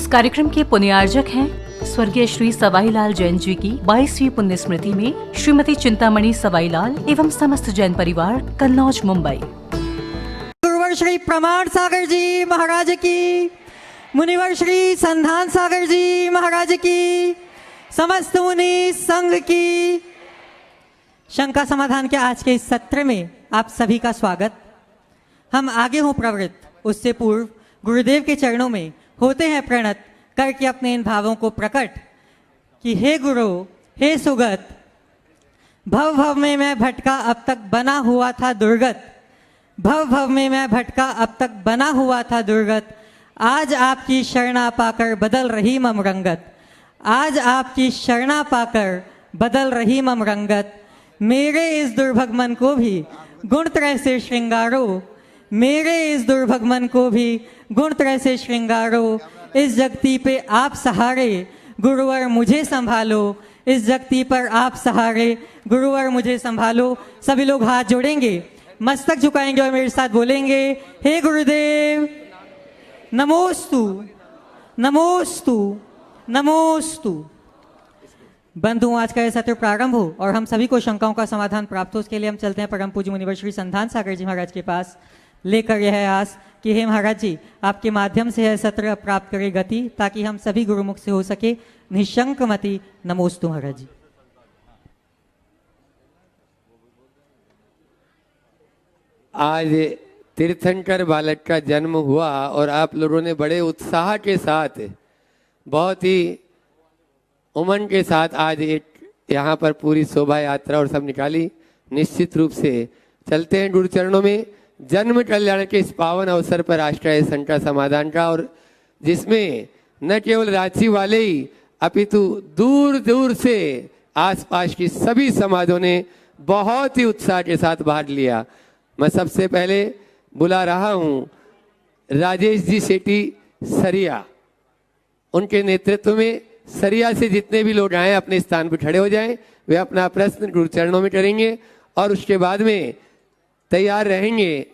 कार्यक्रम के पुण्यार्जक हैं स्वर्गीय श्री सवाईलाल जैन जी की 22वीं पुण्य स्मृति में श्रीमती चिंतामणि सवाईलाल एवं समस्त जैन परिवार, कन्नौज, मुंबई। गुरुवर श्री प्रमाण सागर जी महाराज की, मुनिवर श्री संधान सागर जी महाराज की, समस्त मुनि संघ की। शंका समाधान के आज के इस सत्र में आप सभी का स्वागत। हम आगे हों प्रवृत्त, उससे पूर्व गुरुदेव के चरणों में होते हैं प्रणत करके अपने इन भावों को प्रकट कि हे गुरु, हे सुगत, भव भव में मैं भटका अब तक बना हुआ था दुर्गत, भव भव में मैं भटका अब तक बना हुआ था दुर्गत, आज आपकी शरणा पाकर बदल रही मम रंगत, आज आपकी शरणा पाकर बदल रही मम रंगत। मेरे इस दुर्भग मन को भी गुणत्रय से श्रृंगारो, मेरे इस दुर्भग मन को भी गुणत्रय से श्रृंगारो। इस जगती पे आप सहारे गुरुवर मुझे संभालो, इस जगती पर आप सहारे गुरुवर मुझे संभालो। सभी लोग हाथ जोड़ेंगे, मस्तक झुकाएंगे और मेरे साथ बोलेंगे, हे गुरुदेव नमोस्तु नमोस्तु नमोस्तु। बंधु, आज का यह सत्र प्रारंभ हो और हम सभी को शंकाओं का समाधान प्राप्त हो, उसके लिए हम चलते हैं परम पूज्य मुनिवर श्री संधान सागर जी महाराज के पास, लेकर यह आस कि हे महाराज जी, आपके माध्यम से यह सत्र प्राप्त करे गति, ताकि हम सभी गुरुमुख से हो सके निशंक मति। नमोस्तु महाराज जी। आज तीर्थंकर बालक का जन्म हुआ और आप लोगों ने बड़े उत्साह के साथ, बहुत ही उमंग के साथ आज एक यहाँ पर पूरी शोभा यात्रा और सब निकाली। निश्चित रूप से चलते हैं गुरु चरणों में जन्म कल्याण के इस पावन अवसर पर राष्ट्रीय शंका समाधान का, और जिसमें न केवल रांची वाले ही अपितु दूर दूर से आसपास की सभी समाजों ने बहुत ही उत्साह के साथ भाग लिया। मैं सबसे पहले बुला रहा हूँ राजेश जी सेठी सरिया, उनके नेतृत्व में सरिया से जितने भी लोग आए अपने स्थान पर खड़े हो जाएं। वे अपना प्रश्न गुरु चरणों में करेंगे और उसके बाद में तैयार रहेंगे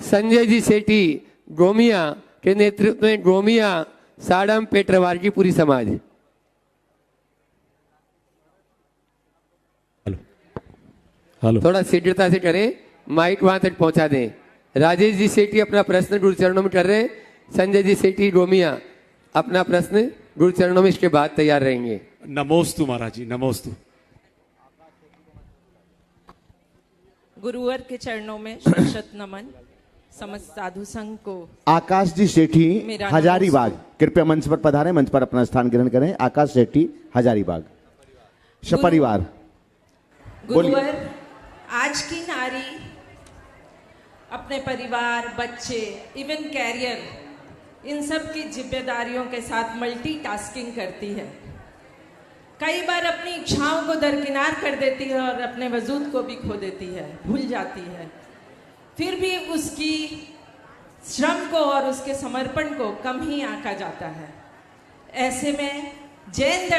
संजय जी सेठी गोमिया के नेतृत्व में गोमिया साड़म पेटरवार की पूरी समाज। हेलो, थोड़ा शीघ्रता से करें, माइक वहां तक पहुंचा दें। राजेश जी सेठी अपना प्रश्न गुरु चरणों में कर रहे हैं, संजय जी सेठी गोमिया अपना प्रश्न गुरु चरणों में इसके बाद तैयार रहेंगे। नमोस्तु महाराज जी, नमोस्तु। गुरुवर के चरणों में शत नमन। समस्त साधु संघ को आकाश जी सेठी हजारीबाग, कृपया मंच पर पधारें, मंच पर अपना स्थान ग्रहण करें। आकाश सेठी हजारीबाग सपरिवार। गुरुवर, आज की नारी अपने परिवार, बच्चे, इवन कैरियर, इन सब की जिम्मेदारियों के साथ मल्टीटास्किंग करती है। कई बार अपनी इच्छाओं को दरकिनार कर देती है और अपने वजूद को भी खो देती है, भूल जाती है। फिर भी उसकी श्रम को और उसके समर्पण को कम ही आंका जाता है। ऐसे में जैन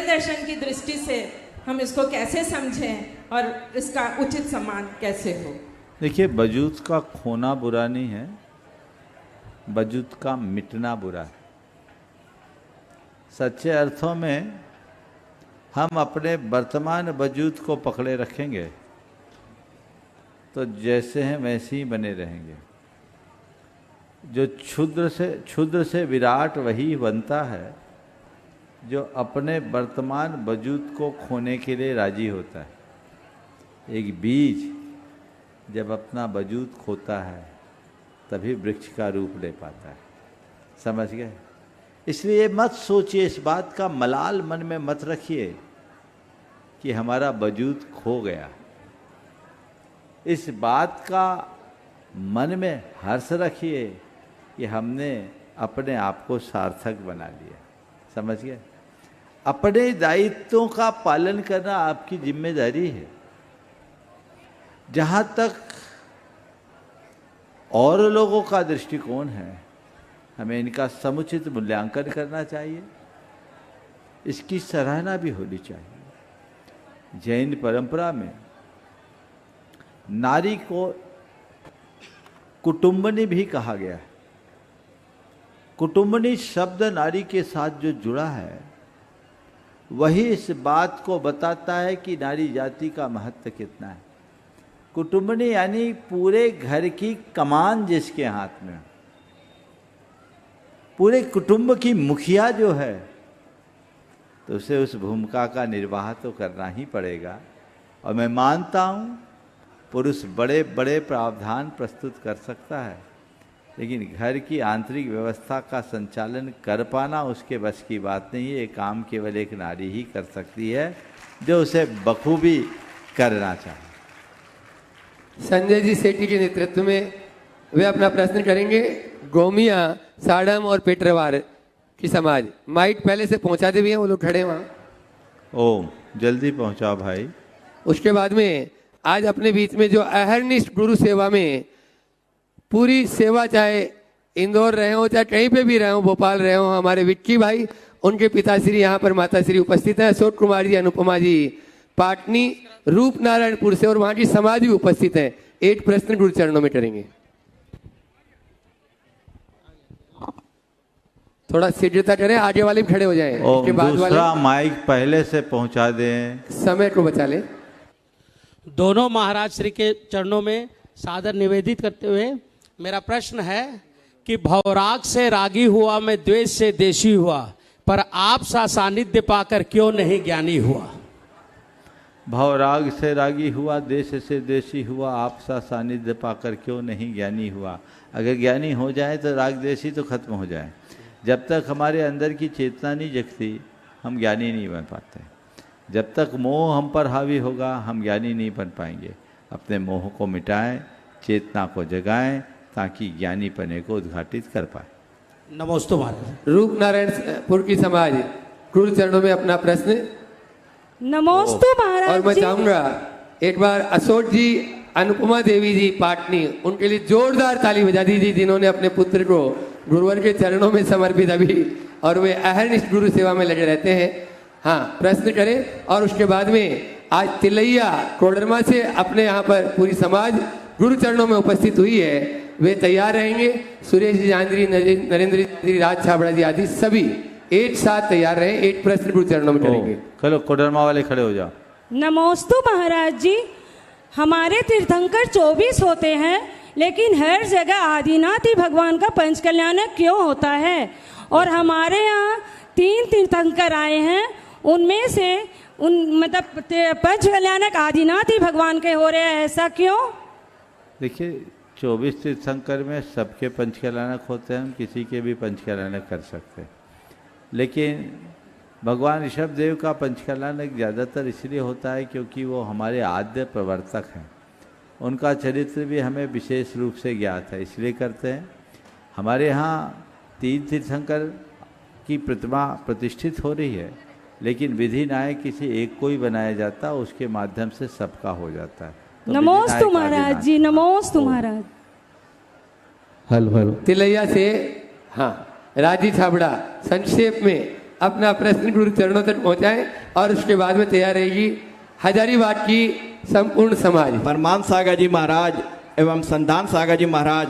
दर्शन की दृष्टि से हम इसको कैसे समझें और इसका उचित सम्मान कैसे हो? देखिए, वजूद का खोना बुरा नहीं है, वजूद का मिटना बुरा है। सच्चे अर्थों में हम अपने वर्तमान वजूद को पकड़े रखेंगे तो जैसे हैं वैसे ही बने रहेंगे। जो क्षुद्र से विराट वही बनता है जो अपने वर्तमान वजूद को खोने के लिए राजी होता है। एक बीज जब अपना वजूद खोता है तभी वृक्ष का रूप ले पाता है। समझ गए? इसलिए मत सोचिए, इस बात का मलाल मन में मत रखिए कि हमारा वजूद खो गया। इस बात का मन में हर्ष रखिए कि हमने अपने आप को सार्थक बना लिया। समझ गए? अपने दायित्वों का पालन करना आपकी जिम्मेदारी है। जहाँ तक और लोगों का दृष्टिकोण है, हमें इनका समुचित मूल्यांकन करना चाहिए, इसकी सराहना भी होनी चाहिए। जैन परंपरा में नारी को कुटुंबनी भी कहा गया है। कुटुम्बनी शब्द नारी के साथ जो जुड़ा है वही इस बात को बताता है कि नारी जाति का महत्व कितना है। कुटुम्बनी यानी पूरे घर की कमान जिसके हाथ में, पूरे कुटुंब की मुखिया जो है, तो उसे उस भूमिका का निर्वाह तो करना ही पड़ेगा। और मैं मानता हूँ पुरुष बड़े बड़े प्रावधान प्रस्तुत कर सकता है, लेकिन घर की आंतरिक व्यवस्था का संचालन कर पाना उसके बस की बात नहीं है। ये काम केवल एक नारी ही कर सकती है जो उसे बखूबी करना चाहे। संजय जी सेठी के नेतृत्व में वे अपना प्रश्न करेंगे। गोमिया, साड़म और पेटरवार की समाज माइक पहले से पहुंचा दे भी हैं, वो लोग खड़े वहाँ। ओम जल्दी पहुंचाओ भाई। उसके बाद में आज अपने बीच में जो अहरनिष्ठ गुरु सेवा में पूरी सेवा, चाहे इंदौर रहे हो चाहे कहीं पे भी रहे हो, भोपाल रहे हो, हमारे विक्की भाई, उनके पिताश्री यहाँ पर माताश्री उपस्थित हैं, अशोक कुमार जी, अनुपमा जी पाटनी रूपनारायणपुर से, और वहाँ की समाज भी उपस्थित है। एक प्रश्न गुरु चरणों में करेंगे। थोड़ा शीघ्रता करें, आगे वाले भी खड़े हो जाएं। इसके बाद दूसरा माइक पहले से पहुंचा दें, समय को बचा लें। दोनों महाराज श्री के चरणों में सादर निवेदित करते हुए मेरा प्रश्न है कि भवराग से रागी हुआ, मैं द्वेष से देशी हुआ, पर आप सा सानिध्य पाकर क्यों नहीं ज्ञानी हुआ। भवराग से रागी हुआ, देश से देशी हुआ, आप सा सानिध्य पाकर क्यों नहीं ज्ञानी हुआ। अगर ज्ञानी हो जाए तो राग देशी तो खत्म हो जाए। जब तक हमारे अंदर की चेतना नहीं जगती हम ज्ञानी नहीं बन पाते। जब तक मोह हम पर हावी होगा हम ज्ञानी नहीं बन पाएंगे। अपने मोह को मिटाएं, चेतना को जगाएं, ताकि ज्ञानी पने को उद्घाटित कर पाए। नमोस्तु महाराज। रूपनारायणपुर की समाज गुरु चरणों में अपना प्रश्न। नमोस्तु महाराज। और मैं चाहूंगा एक बार अशोक जी, अनुपमा देवी जी पाटनी, उनके लिए जोरदार ताली बजा दीजिए, जिन्होंने अपने पुत्र को गुरुवर के चरणों में समर्पित अभी, और वे अहरनिष्ठ गुरु सेवा में लगे रहते हैं। हाँ, प्रश्न करें। और उसके बाद में आज तिलैया कोडरमा से अपने यहाँ पर पूरी समाज गुरु चरणों में उपस्थित हुई है, वे तैयार रहेंगे। सुरेश जी, जांजरी, नरेंद्र जी, राज छाबड़ा जी आदि सभी एक साथ तैयार रहे। एक प्रश्न गुरु चरणों में करेंगे। चलो कोडरमा वाले खड़े हो जाओ। नमोस्तु महाराज जी। हमारे तीर्थंकर 24 होते हैं, लेकिन हर जगह आदिनाथ ही भगवान का पंच कल्याणक क्यों होता है। और हमारे यहाँ 3 तीर्थंकर आए हैं, उनमें से मतलब पंच कल्याणक आदिनाथ ही भगवान के हो रहे हैं, ऐसा क्यों। देखिए 24 तीर्थंकर में सबके पंच कल्याणक होते हैं, हम किसी के भी पंच कल्याणक कर सकते हैं। लेकिन भगवान ऋषभ देव का पंच कल्याणक ज़्यादातर इसलिए होता है क्योंकि वो हमारे आद्य प्रवर्तक हैं। उनका चरित्र भी हमें विशेष रूप से ज्ञात है, इसलिए करते हैं। हमारे यहाँ 3 तीर्थंकर की प्रतिमा प्रतिष्ठित हो रही है, लेकिन विधि न्याय किसी एक को ही बनाया जाता, उसके माध्यम से सबका हो जाता है। तो नमोस्तु महाराज जी। नमोस्तु महाराज। हेलो तिलैया से हाँ, राजी छाबड़ा संक्षेप में अपना प्रश्न गुरु चरणों तक पहुंचाएं, और उसके बाद में तैयार रहेगी हजारीबाग की संपूर्ण समाज। परमान सागर जी महाराज एवं संधान सागर जी महाराज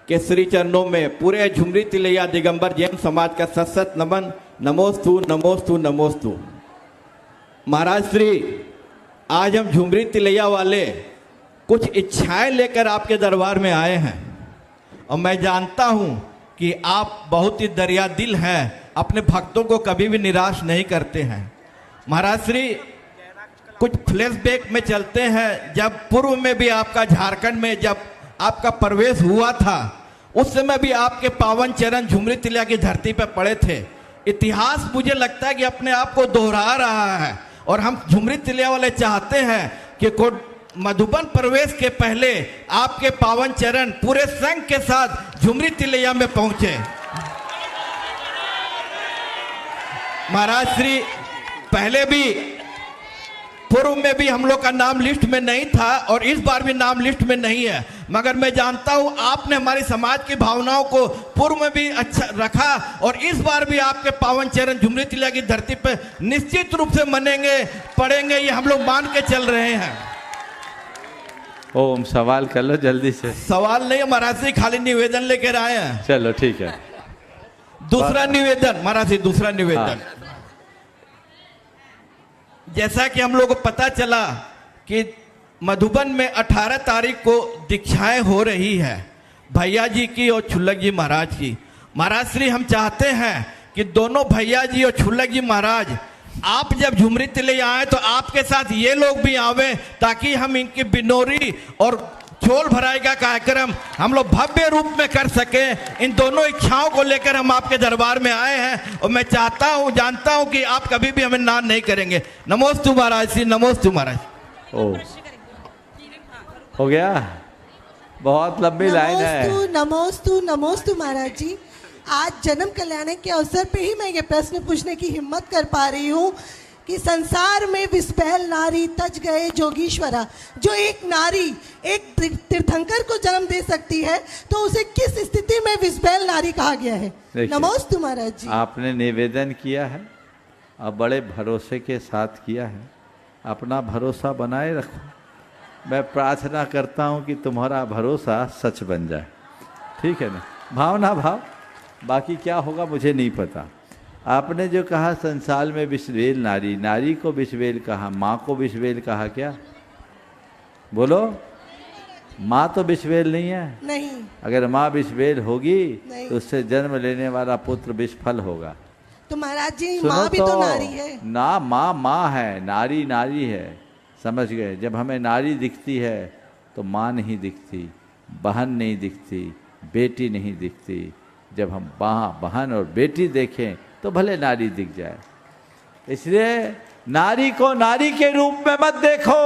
के श्री चरणों में पूरे झुमरी तिलैया दिगंबर जैन समाज का सत नमन। नमोस्तु नमोस्तु नमोस्तु। महाराज श्री, आज हम झुमरी तिलैया वाले कुछ इच्छाएं लेकर आपके दरबार में आए हैं, और मैं जानता हूं कि आप बहुत ही दरिया दिल हैं, अपने भक्तों को कभी भी निराश नहीं करते हैं। महाराज श्री, कुछ फ्लैशबैक में चलते हैं। जब पूर्व में भी आपका झारखंड में जब आपका प्रवेश हुआ था, उस समय भी आपके पावन चरण झुमरी तिलैया की धरती पर पड़े थे। इतिहास मुझे लगता है कि अपने आप को दोहरा रहा है, और हम झुमरी तिलैया वाले चाहते हैं कि मधुबन प्रवेश के पहले आपके पावन चरण पूरे संघ के साथ झुमरी तिलैया में पहुंचे। महाराज श्री, पहले भी पूर्व में भी हम लोग का नाम लिस्ट में नहीं था, और इस बार भी नाम लिस्ट में नहीं है, मगर मैं जानता हूं आपने हमारी समाज की भावनाओं को पूर्व में भी अच्छा रखा, और इस बार भी आपके पावन चरण झुमरी तिलैया की धरती पर निश्चित रूप से मनेंगे, पढ़ेंगे, ये हम लोग मान के चल रहे हैं। ओम, सवाल कर लो जल्दी से। सवाल नहीं महाराज जी, खाली निवेदन लेकर आए हैं। चलो ठीक है। दूसरा निवेदन महाराज जी, दूसरा निवेदन। जैसा कि हम लोग को पता चला कि मधुबन में 18 तारीख को दीक्षाएं हो रही है भैया जी की और छुल्लक जी महाराज की। महाराज श्री हम चाहते हैं कि दोनों भैया जी और छुल्लक जी महाराज आप जब झुमरी तिलैया ले आए तो आपके साथ ये लोग भी आवे, ताकि हम इनकी बिनोरी और चोल भराई का कार्यक्रम हम लोग भव्य रूप में कर सके। इन दोनों इच्छाओं को लेकर हम आपके दरबार में आए हैं और मैं चाहता हूं, जानता हूं कि आप कभी भी हमें ना नहीं करेंगे। नमोस्तु महाराज श्री, नमोस्तु महाराज। ओ हो गया, बहुत लंबी लाइन है। नमोस्तु नमोस्तु महाराज जी। आज जन्म कल्याण के अवसर पे ही मैं ये प्रश्न पूछने की हिम्मत कर पा रही हूँ कि संसार में विस्पैल नारी तज गए जोगीश्वरा। जो एक नारी एक तीर्थंकर को जन्म दे सकती है तो उसे किस स्थिति में विस्पैल नारी कहा गया है? नमोस्तु महाराज जी। आपने निवेदन किया है और बड़े भरोसे के साथ किया है, अपना भरोसा बनाए रखो। मैं प्रार्थना करता हूँ कि तुम्हारा भरोसा सच बन जाए, ठीक है ना? भावना भाव, बाकी क्या होगा मुझे नहीं पता। आपने जो कहा संसार में विश्वेल नारी, नारी को विश्वेल कहा, माँ को विश्वेल कहा क्या? बोलो, माँ तो विश्वेल नहीं है। नहीं। अगर माँ विश्वेल होगी तो उससे जन्म लेने वाला पुत्र विश्फल होगा। तो महाराज जी माँ भी तो नारी है ना। माँ माँ है, नारी नारी है, समझ गए? जब हमें नारी दिखती है तो माँ नहीं दिखती, बहन नहीं दिखती, बेटी नहीं दिखती। जब हम बहन और बेटी देखें तो भले नारी दिख जाए। इसलिए नारी को नारी के रूप में मत देखो।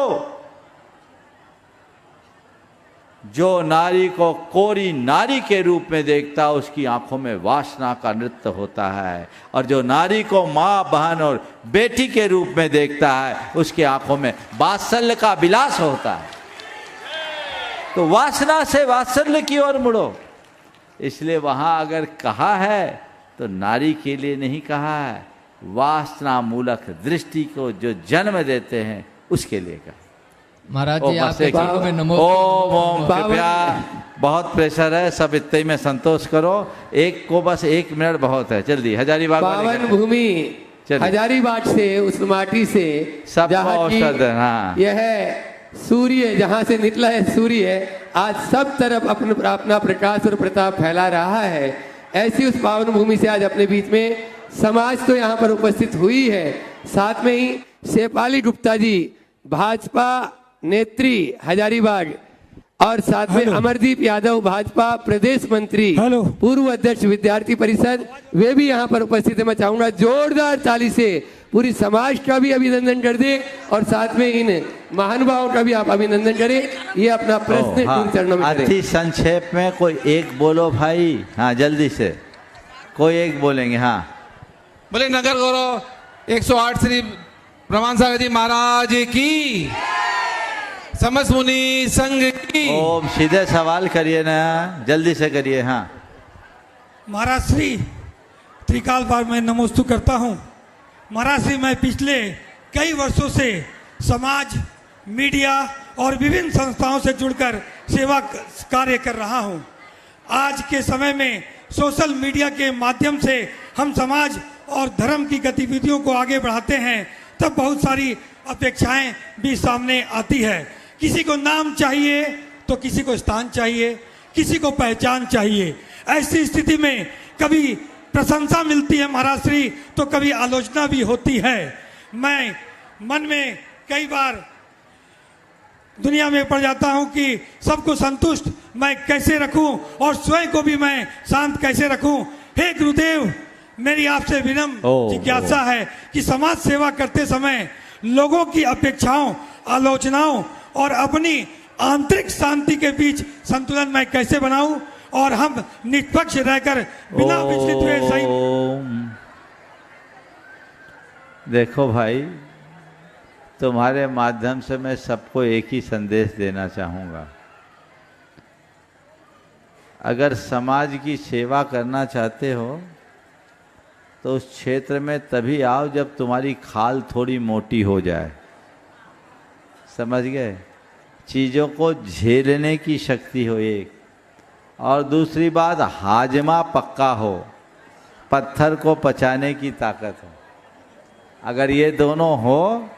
जो नारी को कोरी नारी के रूप में देखता उसकी आंखों में वासना का नृत्य होता है, और जो नारी को माँ बहन और बेटी के रूप में देखता है उसकी आंखों में वात्सल्य का विलास होता है। तो वासना से वात्सल्य की ओर मुड़ो। इसलिए वहाँ अगर कहा है तो नारी के लिए नहीं कहा है, वासना मूलक दृष्टि को जो जन्म देते हैं उसके लिए कहा। महाराज जी आपके चरणों में नमो। ओम कृपया, बहुत प्रेशर है, सब इतने में संतोष करो। एक को बस 1 मिनट बहुत है, जल्दी। हजारीबाग पावन भूमि हजारीबाग से, उस माटी से सब औषध। हाँ, यह सूर्य जहाँ से निकला है, सूर्य आज सब तरफ अपना प्रकाश और प्रताप फैला रहा है। ऐसी उस पावन भूमि से आज अपने बीच में समाज तो यहाँ पर उपस्थित हुई है, साथ में ही शेफाली गुप्ता जी भाजपा नेत्री हजारीबाग, और साथ में अमरदीप यादव भाजपा प्रदेश मंत्री, पूर्व अध्यक्ष विद्यार्थी परिषद, वे भी यहाँ पर उपस्थित है। मैं चाहूंगा जोरदार ताली से पूरी समाज का भी अभिनंदन कर दे और साथ में इन महानुभावों का भी आप अभिनंदन करें। ये अपना प्रश्न चरणों में अति संक्षेप में कोई एक बोलो भाई। हाँ, जल्दी से कोई एक बोलेंगे। हाँ, बोले नगर गौरव 108 श्री प्रमाण सागर जी महाराज की, समस्त मुनि संघ की। ओम, सीधे सवाल करिए ना, जल्दी से करिए। हाँ महाराज श्री, त्रिकाल बार मैं नमोस्तु करता हूँ। महाराज श्री, मैं पिछले कई वर्षों से समाज, मीडिया और विभिन्न संस्थाओं से जुड़कर सेवा कार्य कर रहा हूँ। आज के समय में सोशल मीडिया के माध्यम से हम समाज और धर्म की गतिविधियों को आगे बढ़ाते हैं, तब बहुत सारी अपेक्षाएं भी सामने आती है। किसी को नाम चाहिए तो किसी को स्थान चाहिए, किसी को पहचान चाहिए। ऐसी स्थिति में कभी प्रशंसा मिलती है महाराज श्री, तो कभी आलोचना भी होती है। मैं मन में कई बार दुनिया में पड़ जाता हूं कि सबको संतुष्ट मैं कैसे रखूं और स्वयं को भी मैं शांत कैसे रखूं। हे गुरुदेव, मेरी आपसे विनम्र जिज्ञासा है कि समाज सेवा करते समय लोगों की अपेक्षाओं, आलोचनाओं और अपनी आंतरिक शांति के बीच संतुलन मैं कैसे बनाऊं और हम निष्पक्ष रहकर बिना विचलित हुए सही। देखो भाई, तुम्हारे माध्यम से मैं सबको एक ही संदेश देना चाहूँगा। अगर समाज की सेवा करना चाहते हो तो उस क्षेत्र में तभी आओ जब तुम्हारी खाल थोड़ी मोटी हो जाए। समझ गए? चीज़ों को झेलने की शक्ति हो एक, और दूसरी बात हाजमा पक्का हो। पत्थर को पचाने की ताकत है। अगर ये दोनों हो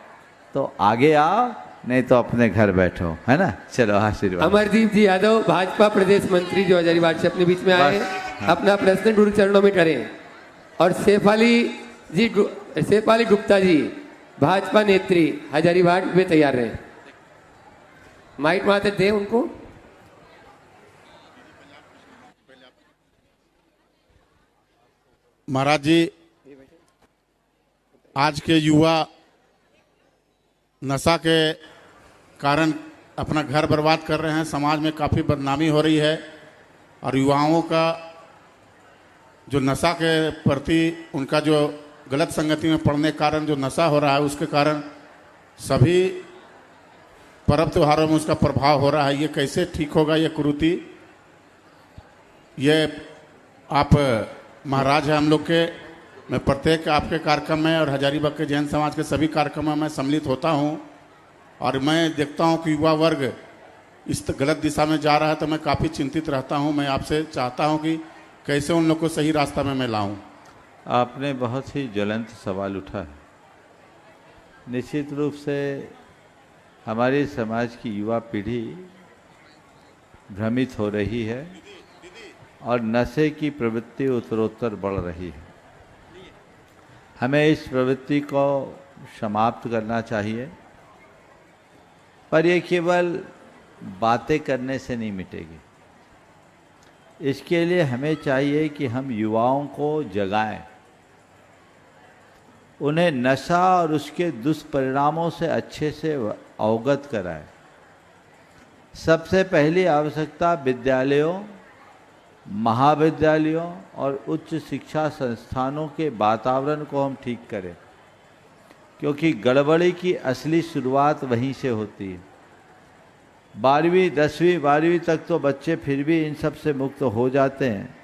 तो आगे आओ, नहीं तो अपने घर बैठो, है ना। चलो आशीर्वाद। अमरदीप जी यादव भाजपा प्रदेश मंत्री जो हजारीबाग से अपने बीच में आए, अपना प्रश्न गुरु चरणों में करें। और शेफाली गुप्ता जी भाजपा नेत्री हजारीबाग में तैयार रहे। माइक माते दे उनको। महाराज जी, आज के युवा नशा के कारण अपना घर बर्बाद कर रहे हैं, समाज में काफ़ी बदनामी हो रही है और युवाओं का जो नशा के प्रति उनका जो गलत संगति में पड़ने के कारण जो नशा हो रहा है, उसके कारण सभी पर्व त्योहारों में उसका प्रभाव हो रहा है। ये कैसे ठीक होगा ये कुरीति? ये आप महाराज हैं हम लोग के, मैं प्रत्येक आपके कार्यक्रम में और हजारीबाग के जैन समाज के सभी कार्यक्रमों में सम्मिलित होता हूं और मैं देखता हूं कि युवा वर्ग इस गलत दिशा में जा रहा है, तो मैं काफ़ी चिंतित रहता हूं। मैं आपसे चाहता हूं कि कैसे उन लोग को सही रास्ता में मैं लाऊं। आपने बहुत ही ज्वलंत सवाल उठा है। निश्चित रूप से हमारे समाज की युवा पीढ़ी भ्रमित हो रही है और नशे की प्रवृत्ति उत्तरोत्तर बढ़ रही है। हमें इस प्रवृत्ति को समाप्त करना चाहिए, पर ये केवल बातें करने से नहीं मिटेगी। इसके लिए हमें चाहिए कि हम युवाओं को जगाएं, उन्हें नशा और उसके दुष्परिणामों से अच्छे से अवगत कराएं। सबसे पहली आवश्यकता विद्यालयों, महाविद्यालयों और उच्च शिक्षा संस्थानों के वातावरण को हम ठीक करें, क्योंकि गड़बड़ी की असली शुरुआत वहीं से होती है। 12वीं 10वीं 12वीं तक तो बच्चे फिर भी इन सब से मुक्त हो जाते हैं।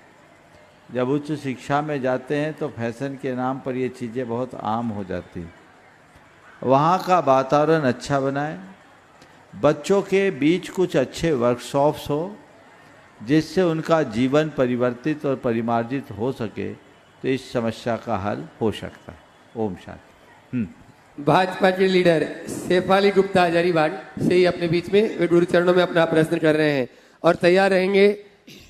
जब उच्च शिक्षा में जाते हैं तो फैशन के नाम पर ये चीज़ें बहुत आम हो जाती हैं। वहाँ का वातावरण अच्छा बनाएं, बच्चों के बीच कुछ अच्छे वर्कशॉप्स हो जिससे उनका जीवन परिवर्तित और परिमार्जित हो सके, तो इस समस्या का हल हो सकता है। ओम शांति। भाजपा के लीडर शेफाली गुप्ता हजारीबाग से ही अपने बीच में वे गुरु चरणों में अपना प्रश्न कर रहे हैं और तैयार रहेंगे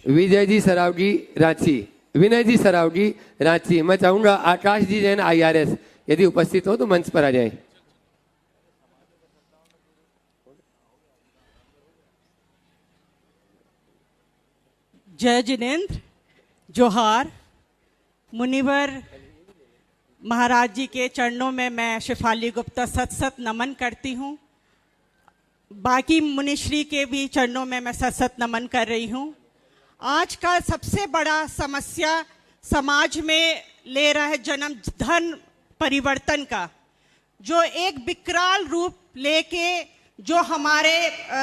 विजय जी सरावगी रांची, विनय जी सरावगी रांची। मैं चाहूंगा आकाश जी जैन IRS यदि उपस्थित हो तो मंच पर आ जाए। जय जिनेन्द्र, जोहार। मुनिवर महाराज जी के चरणों में मैं शेफाली गुप्ता सत सत नमन करती हूँ। बाकी मुनिश्री के भी चरणों में मैं सत सत नमन कर रही हूँ। आज का सबसे बड़ा समस्या समाज में ले रहा है जन्म धन परिवर्तन का, जो एक विकराल रूप लेके जो हमारे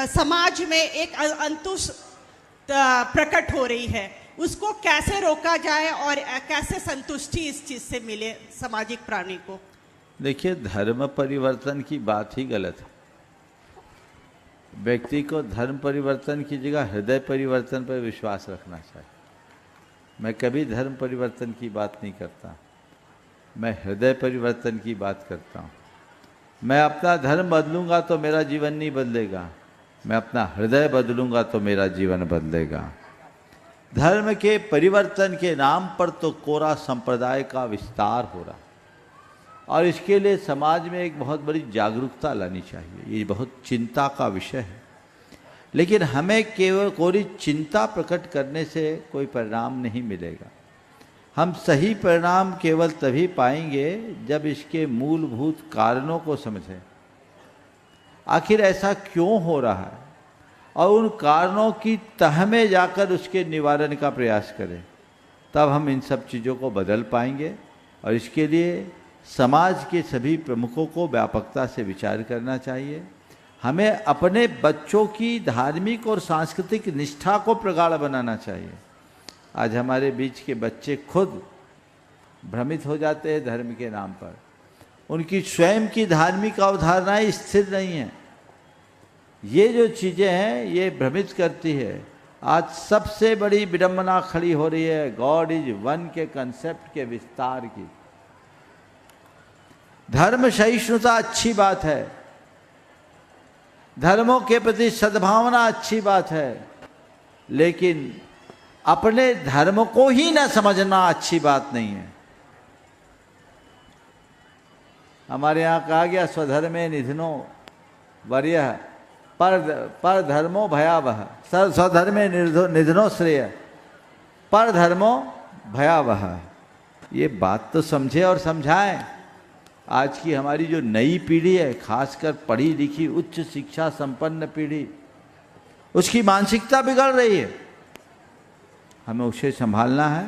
समाज में एक अंकुश प्रकट हो रही है, उसको कैसे रोका जाए और कैसे संतुष्टि इस चीज से मिले सामाजिक प्राणी को। देखिए, धर्म परिवर्तन की बात ही गलत है। व्यक्ति को धर्म परिवर्तन की जगह हृदय परिवर्तन पर विश्वास रखना चाहिए। मैं कभी धर्म परिवर्तन की बात नहीं करता, मैं हृदय परिवर्तन की बात करता हूँ। मैं अपना धर्म बदलूंगा तो मेरा जीवन नहीं बदलेगा, मैं अपना हृदय बदलूंगा तो मेरा जीवन बदलेगा। धर्म के परिवर्तन के नाम पर तो कोरा संप्रदाय का विस्तार हो रहा, और इसके लिए समाज में एक बहुत बड़ी जागरूकता लानी चाहिए। ये बहुत चिंता का विषय है, लेकिन हमें केवल कोई चिंता प्रकट करने से कोई परिणाम नहीं मिलेगा। हम सही परिणाम केवल तभी पाएंगे जब इसके मूलभूत कारणों को समझें। आखिर ऐसा क्यों हो रहा है, और उन कारणों की तह में जाकर उसके निवारण का प्रयास करें, तब हम इन सब चीज़ों को बदल पाएंगे। और इसके लिए समाज के सभी प्रमुखों को व्यापकता से विचार करना चाहिए। हमें अपने बच्चों की धार्मिक और सांस्कृतिक निष्ठा को प्रगाढ़ बनाना चाहिए। आज हमारे बीच के बच्चे खुद भ्रमित हो जाते हैं धर्म के नाम पर। उनकी स्वयं की धार्मिक अवधारणाएं स्थिर नहीं हैं। ये जो चीज़ें हैं ये भ्रमित करती है। आज सबसे बड़ी विडंबना खड़ी हो रही है गॉड इज वन के कंसेप्ट के विस्तार की। धर्म सहिष्णुता अच्छी बात है, धर्मों के प्रति सद्भावना अच्छी बात है, लेकिन अपने धर्म को ही न समझना अच्छी बात नहीं है। हमारे यहाँ कहा गया स्वधर्मे निधनो वर्य पर धर्मो भयावह, स्वधर्मे निधनो श्रेय पर धर्मो भयावह। ये बात तो समझे और समझाएं। आज की हमारी जो नई पीढ़ी है, खासकर पढ़ी लिखी उच्च शिक्षा संपन्न पीढ़ी, उसकी मानसिकता बिगड़ रही है। हमें उसे संभालना है,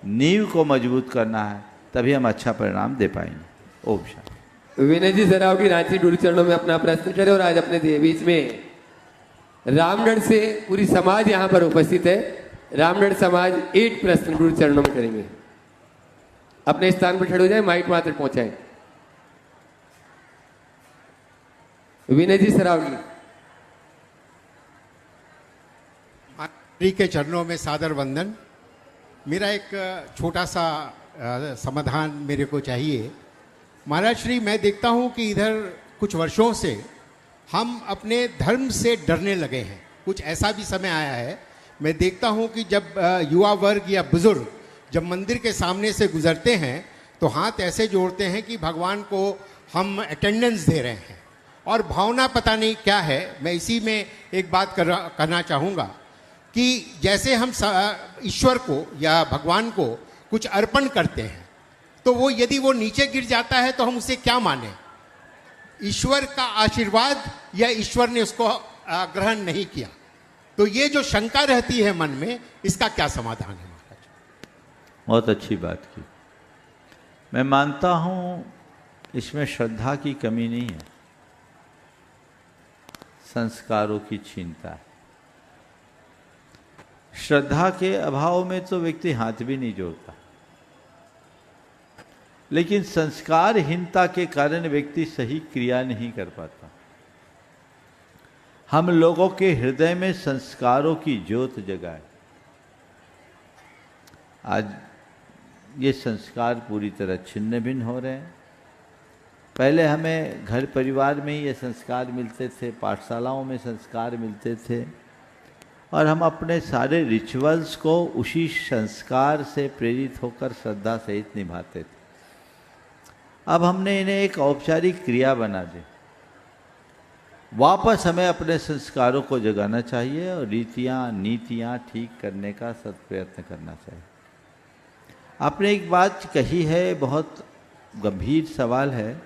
नींव को मजबूत करना है, तभी हम अच्छा परिणाम दे पाएंगे। ओम शांति। विनय जी सरावगी रांची गुरु चरणों में अपना प्रश्न करें। और आज अपने बीच में रामगढ़ से पूरी समाज यहाँ पर उपस्थित है। रामगढ़ समाज 8 प्रश्न गुरु चरणों में करेंगे। अपने स्थान पर खड़े हो जाए, माइक मात्र पहुंचाएं। विनय जी सरावगी। श्री के चरणों में सादर वंदन। मेरा एक छोटा सा समाधान मेरे को चाहिए। महाराज श्री, मैं देखता हूँ कि इधर कुछ वर्षों से हम अपने धर्म से डरने लगे हैं। कुछ ऐसा भी समय आया है, मैं देखता हूँ कि जब युवा वर्ग या बुजुर्ग जब मंदिर के सामने से गुजरते हैं तो हाथ ऐसे जोड़ते हैं कि भगवान को हम अटेंडेंस दे रहे हैं, और भावना पता नहीं क्या है। मैं इसी में एक बात करना चाहूँगा कि जैसे हम ईश्वर को या भगवान को कुछ अर्पण करते हैं, तो वो यदि वो नीचे गिर जाता है तो हम उसे क्या माने? ईश्वर का आशीर्वाद या ईश्वर ने उसको ग्रहण नहीं किया? तो ये जो शंका रहती है मन में, इसका क्या समाधान है महाराज? बहुत अच्छी बात की। मैं मानता हूँ इसमें श्रद्धा की कमी नहीं है, संस्कारों की छीनता है। श्रद्धा के अभाव में तो व्यक्ति हाथ भी नहीं जोड़ता, लेकिन संस्कारहीनता के कारण व्यक्ति सही क्रिया नहीं कर पाता। हम लोगों के हृदय में संस्कारों की ज्योत जगाए। आज ये संस्कार पूरी तरह छिन्न भिन्न हो रहे हैं। पहले हमें घर परिवार में ही ये संस्कार मिलते थे, पाठशालाओं में संस्कार मिलते थे, और हम अपने सारे रिचुअल्स को उसी संस्कार से प्रेरित होकर श्रद्धा सहित निभाते थे। अब हमने इन्हें एक औपचारिक क्रिया बना दी। वापस हमें अपने संस्कारों को जगाना चाहिए और रीतियाँ नीतियाँ ठीक करने का सत्प्रयत्न करना चाहिए। आपने एक बात कही है, बहुत गंभीर सवाल है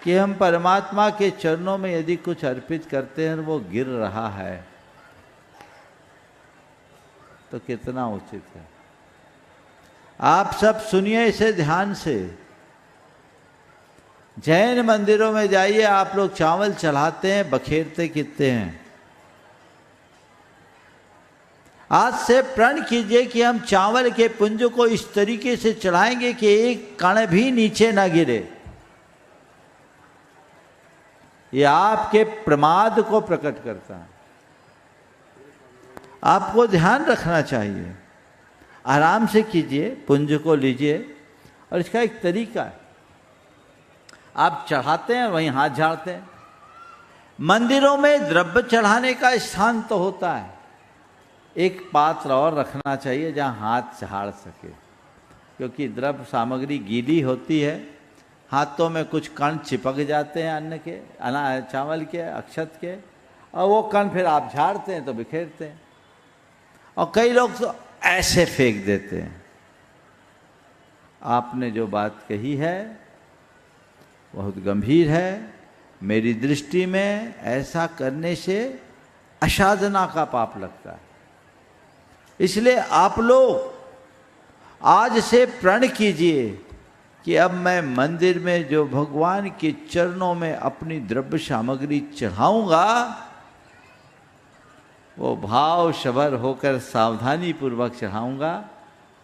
कि हम परमात्मा के चरणों में यदि कुछ अर्पित करते हैं और वो गिर रहा है तो कितना उचित है। आप सब सुनिए इसे ध्यान से। जैन मंदिरों में जाइए, आप लोग चावल चढ़ाते हैं, बखेरते कितने हैं। आज से प्रण कीजिए कि हम चावल के पुंज को इस तरीके से चढ़ाएंगे कि एक कण भी नीचे ना गिरे। ये आपके प्रमाद को प्रकट करता है। आपको ध्यान रखना चाहिए। आराम से कीजिए, पुंज को लीजिए, और इसका एक तरीका है। आप चढ़ाते हैं, वहीं हाथ झाड़ते हैं। मंदिरों में द्रव्य चढ़ाने का स्थान तो होता है, एक पात्र और रखना चाहिए जहां हाथ झाड़ सके, क्योंकि द्रव्य सामग्री गीली होती है, हाथों में कुछ कण चिपक जाते हैं अन्न के, चावल के, अक्षत के, और वो कण फिर आप झाड़ते हैं तो बिखेरते हैं। और कई लोग तो ऐसे फेंक देते हैं। आपने जो बात कही है बहुत गंभीर है। मेरी दृष्टि में ऐसा करने से असाधना का पाप लगता है। इसलिए आप लोग आज से प्रण कीजिए कि अब मैं मंदिर में जो भगवान के चरणों में अपनी द्रव्य सामग्री चढ़ाऊंगा, वो भाव शबर होकर सावधानी पूर्वक चढ़ाऊंगा,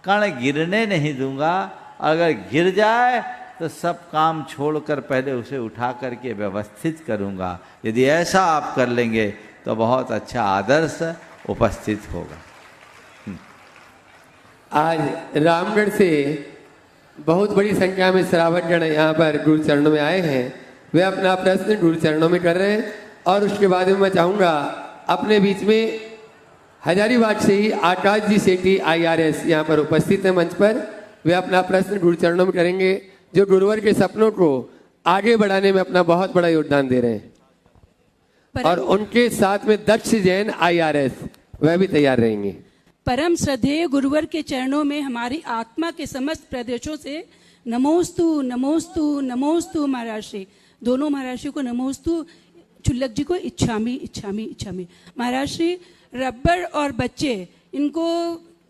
कण गिरने नहीं दूंगा। अगर गिर जाए तो सब काम छोड़कर पहले उसे उठा करके व्यवस्थित करूंगा। यदि ऐसा आप कर लेंगे तो बहुत अच्छा आदर्श उपस्थित होगा। आज रामगढ़ से बहुत बड़ी संख्या में श्रावकगण यहाँ पर गुरु चरणों में आए हैं। वे अपना प्रश्न गुरु चरणों में कर रहे हैं और उसके बाद में मैं चाहूँगा अपने बीच में हजारीबाग से ही आकाश जी सेठी IRS यहाँ पर उपस्थित है मंच पर। वे अपना प्रश्न गुरु चरणों में करेंगे, जो गुरुवर के सपनों को आगे बढ़ाने में अपना बहुत बड़ा योगदान दे रहे हैं। और उनके साथ में दक्ष जैन IRS वह भी तैयार रहेंगे। परम श्रद्धेय गुरुवर के चरणों में हमारी आत्मा के समस्त प्रदेशों से नमोस्तु नमोस्तु नमोस्तु महाराज श्री, दोनों महाराज श्री को नमोस्तु, चुल्लक जी को इच्छामी इच्छामी इच्छामी। महाराज श्री, रबर और बच्चे इनको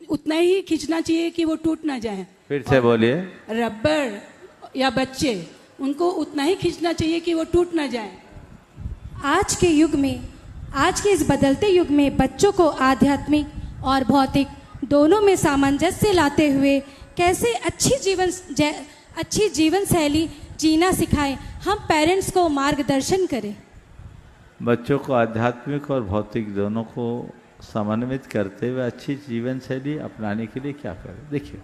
उतना ही खींचना चाहिए कि वो टूट ना जाए। फिर से बोलिए। रबर या बच्चे उनको उतना ही खींचना चाहिए कि वो टूट ना जाए। आज के युग में, आज के इस बदलते युग में बच्चों को आध्यात्मिक और भौतिक दोनों में सामंजस्य लाते हुए कैसे अच्छी जीवन शैली जीना सिखाएं, हम पेरेंट्स को मार्गदर्शन करें। बच्चों को आध्यात्मिक और भौतिक दोनों को समन्वित करते हुए अच्छी जीवन शैली अपनाने के लिए क्या करें? देखिए,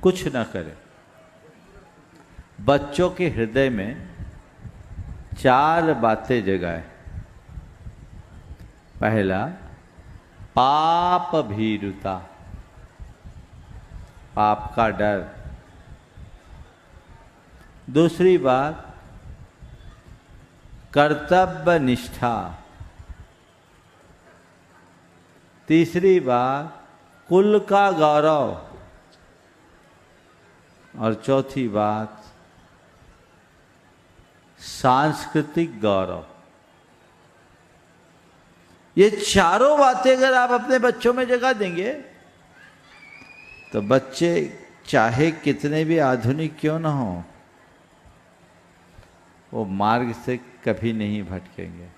कुछ ना करें। बच्चों के हृदय में 4 बातें जगाएं। पहला, पाप भीरुता, पाप का डर। दूसरी बात, कर्तव्य निष्ठा। तीसरी बात, कुल का गौरव। और चौथी बात, सांस्कृतिक गौरव। ये चारों बातें अगर आप अपने बच्चों में जगा देंगे तो बच्चे चाहे कितने भी आधुनिक क्यों ना हो, वो मार्ग से कभी नहीं भटकेंगे।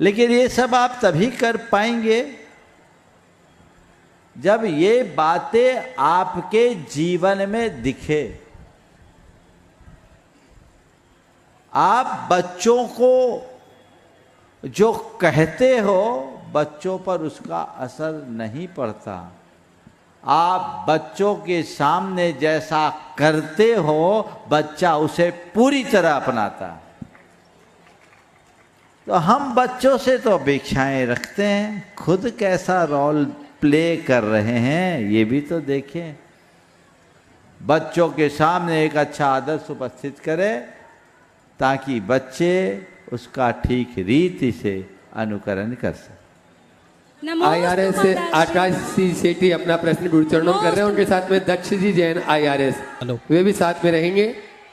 लेकिन ये सब आप तभी कर पाएंगे जब ये बातें आपके जीवन में दिखे। आप बच्चों को जो कहते हो, बच्चों पर उसका असर नहीं पड़ता। आप बच्चों के सामने जैसा करते हो, बच्चा उसे पूरी तरह अपनाता। तो हम बच्चों से तो अपेक्षाएं रखते हैं, खुद कैसा रोल प्ले कर रहे हैं ये भी तो देखें। बच्चों के सामने एक अच्छा आदर्श उपस्थित करें ताकि बच्चे उसका ठीक रीति से अनुकरण कर सकें। IRS से आकाश जी सेठी अपना प्रश्न गुरु चरणों में कर रहे हैं। उनके साथ में दक्ष जी जैन IRS वे भी साथ में रहेंगे।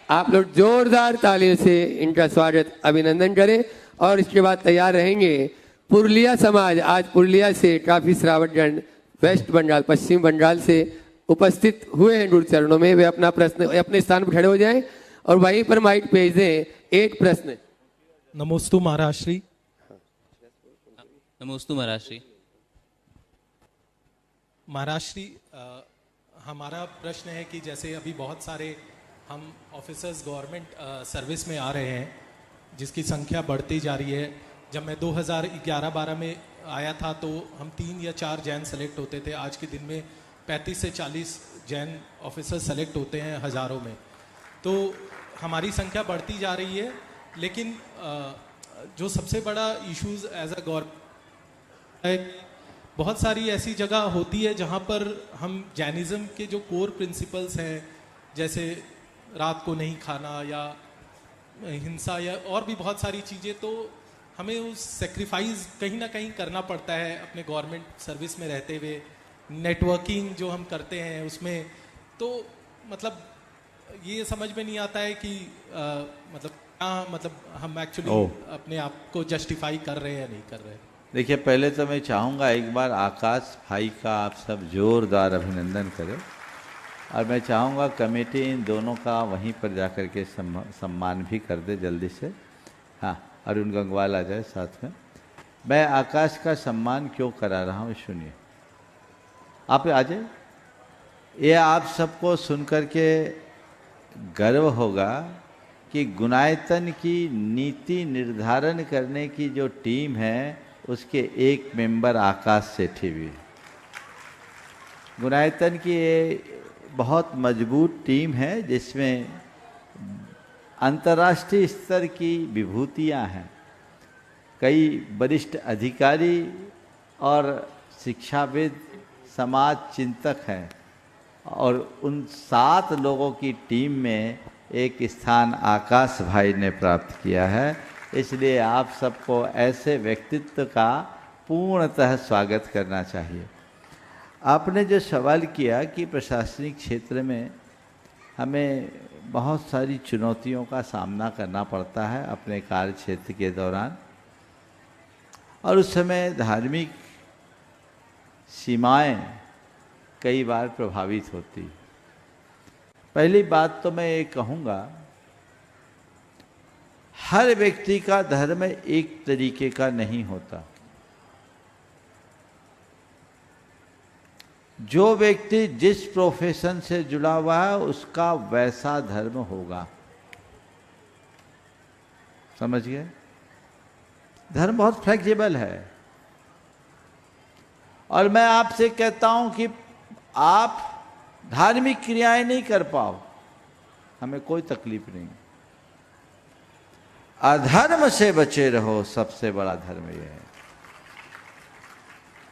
आप लोग जोरदार तालियों से इनका स्वागत अभिनंदन करें। और इसके बाद तैयार रहेंगे पुरुलिया समाज। आज पुरुलिया से काफी श्रावकगण वेस्ट बंगाल, पश्चिम बंगाल से उपस्थित हुए हैं गुरु चरणों में। वे अपना प्रश्न अपने स्थान पर खड़े हो जाएं और वहीं पर माइक भेज दें। एक प्रश्न। नमोस्तु महाराज श्री। नमोस्तु महाराज श्री। महाराज श्री, हमारा प्रश्न है कि जैसे अभी बहुत सारे हम ऑफिसर्स गवर्नमेंट सर्विस में आ रहे हैं, जिसकी संख्या बढ़ती जा रही है। जब मैं 2011-12 में आया था तो हम 3 या 4 जैन सेलेक्ट होते थे। आज के दिन में 35 से 40 जैन ऑफिसर सेलेक्ट होते हैं हज़ारों में। तो हमारी संख्या बढ़ती जा रही है। लेकिन जो सबसे बड़ा इश्यूज़ एज अ गवर्नमेंट, बहुत सारी ऐसी जगह होती है जहाँ पर हम जैनिज़्म के जो कोर प्रिंसिपल्स हैं, जैसे रात को नहीं खाना या हिंसा या और भी बहुत सारी चीज़ें, तो हमें उस सेक्रीफाइस कहीं ना कहीं करना पड़ता है अपने गवर्नमेंट सर्विस में रहते हुए। नेटवर्किंग जो हम करते हैं उसमें तो मतलब ये समझ में नहीं आता है कि मतलब हम एक्चुअली अपने आप को जस्टिफाई कर रहे हैं या नहीं कर रहे हैं। देखिए, पहले तो मैं चाहूँगा एक बार आकाश भाई का आप सब जोरदार अभिनंदन करें। और मैं चाहूँगा कमेटी इन दोनों का वहीं पर जाकर के सम्मान भी कर दे जल्दी से। हाँ, अरुण गंगवाल आ जाए साथ में। मैं आकाश का सम्मान क्यों करा रहा हूँ सुनिए। आप आ जाए। ये आप सबको सुनकर के गर्व होगा कि गुणायतन की नीति निर्धारण करने की जो टीम है, उसके एक मेंबर आकाश सेठी भी। गुणायतन की ये बहुत मजबूत टीम है जिसमें अंतर्राष्ट्रीय स्तर की विभूतियां हैं, कई वरिष्ठ अधिकारी और शिक्षाविद, समाज चिंतक हैं, और उन 7 लोगों की टीम में एक स्थान आकाश भाई ने प्राप्त किया है। इसलिए आप सबको ऐसे व्यक्तित्व का पूर्णतः स्वागत करना चाहिए। आपने जो सवाल किया कि प्रशासनिक क्षेत्र में हमें बहुत सारी चुनौतियों का सामना करना पड़ता है अपने कार्य क्षेत्र के दौरान, और उस समय धार्मिक सीमाएं कई बार प्रभावित होती। पहली बात तो मैं ये कहूँगा, हर व्यक्ति का धर्म एक तरीके का नहीं होता। जो व्यक्ति जिस प्रोफेशन से जुड़ा हुआ है उसका वैसा धर्म होगा, समझ गए? धर्म बहुत फ्लेक्सिबल है। और मैं आपसे कहता हूं कि आप धार्मिक क्रियाएं नहीं कर पाओ, हमें कोई तकलीफ नहीं। अधर्म से बचे रहो, सबसे बड़ा धर्म यह है।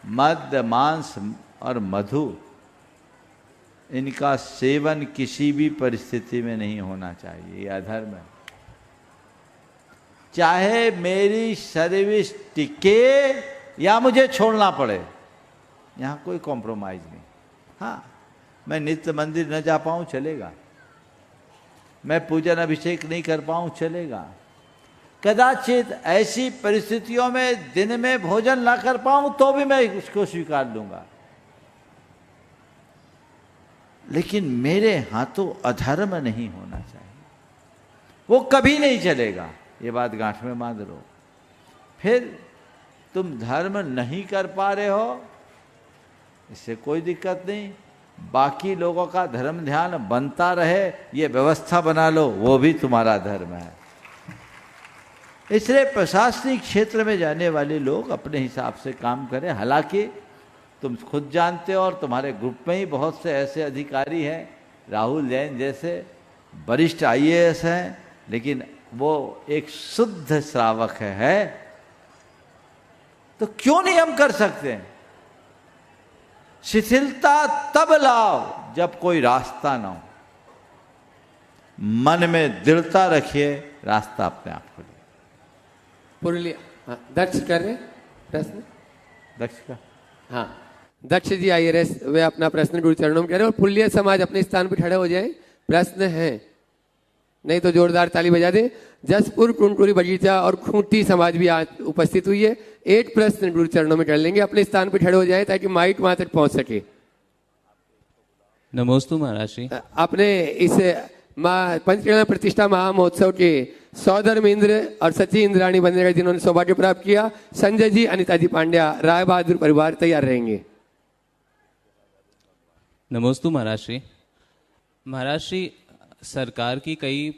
मद्य, मांस और मधु, इनका सेवन किसी भी परिस्थिति में नहीं होना चाहिए, ये अधर्म है। चाहे मेरी सर्विस टिके या मुझे छोड़ना पड़े, यहाँ कोई कॉम्प्रोमाइज नहीं। हाँ, मैं नित्य मंदिर न जा पाऊँ चलेगा, मैं पूजन अभिषेक नहीं कर पाऊँ चलेगा, कदाचित ऐसी परिस्थितियों में दिन में भोजन ना कर पाऊँ तो भी मैं उसको स्वीकार लूँगा, लेकिन मेरे हाथों अधर्म नहीं होना चाहिए, वो कभी नहीं चलेगा। ये बात गांठ में बांध लो। फिर तुम धर्म नहीं कर पा रहे हो, इससे कोई दिक्कत नहीं, बाकी लोगों का धर्म ध्यान बनता रहे, ये व्यवस्था बना लो, वो भी तुम्हारा धर्म है। इसलिए प्रशासनिक क्षेत्र में जाने वाले लोग अपने हिसाब से काम करें। हालांकि तुम खुद जानते हो और तुम्हारे ग्रुप में ही बहुत से ऐसे अधिकारी हैं, राहुल जैन जैसे वरिष्ठ IAS हैं, लेकिन वो एक शुद्ध श्रावक है, तो क्यों नहीं हम कर सकते हैं? शिथिलता तब लाओ जब कोई रास्ता ना हो, मन में दृढ़ता रखिए, रास्ता अपने आप खुले। पुरुलिया दक्ष कर रहे प्रश्न, दक्ष का, हाँ दक्ष जी IAS वे अपना प्रश्न गुरु चरणों में कह रहे हैं, और पुरुलिया समाज अपने स्थान पर खड़े हो जाए। प्रश्न है, नहीं तो जोरदार ताली बजा दे। जसपुर, कुंटुरी, बगीचा और खूंटी समाज भी आज उपस्थित हुई है। एक प्रश्न गुरु चरणों में कर लेंगे, अपने स्थान पर खड़े हो जाए ताकि माइक वहां तक पहुंच सके। नमोस्तु महाराज श्री। आपने इस पंचकर्मा प्रतिष्ठा महामहोत्सव के सौधर्मेंद्र और सची इंद्राणी बनने का जिन्होंने सौभाग्य प्राप्त किया, संजय जी, अनिता जी पांड्या, राय बहादुर परिवार तैयार रहेंगे। नमोस्तु महाराज श्री। महाराज श्री, सरकार की कई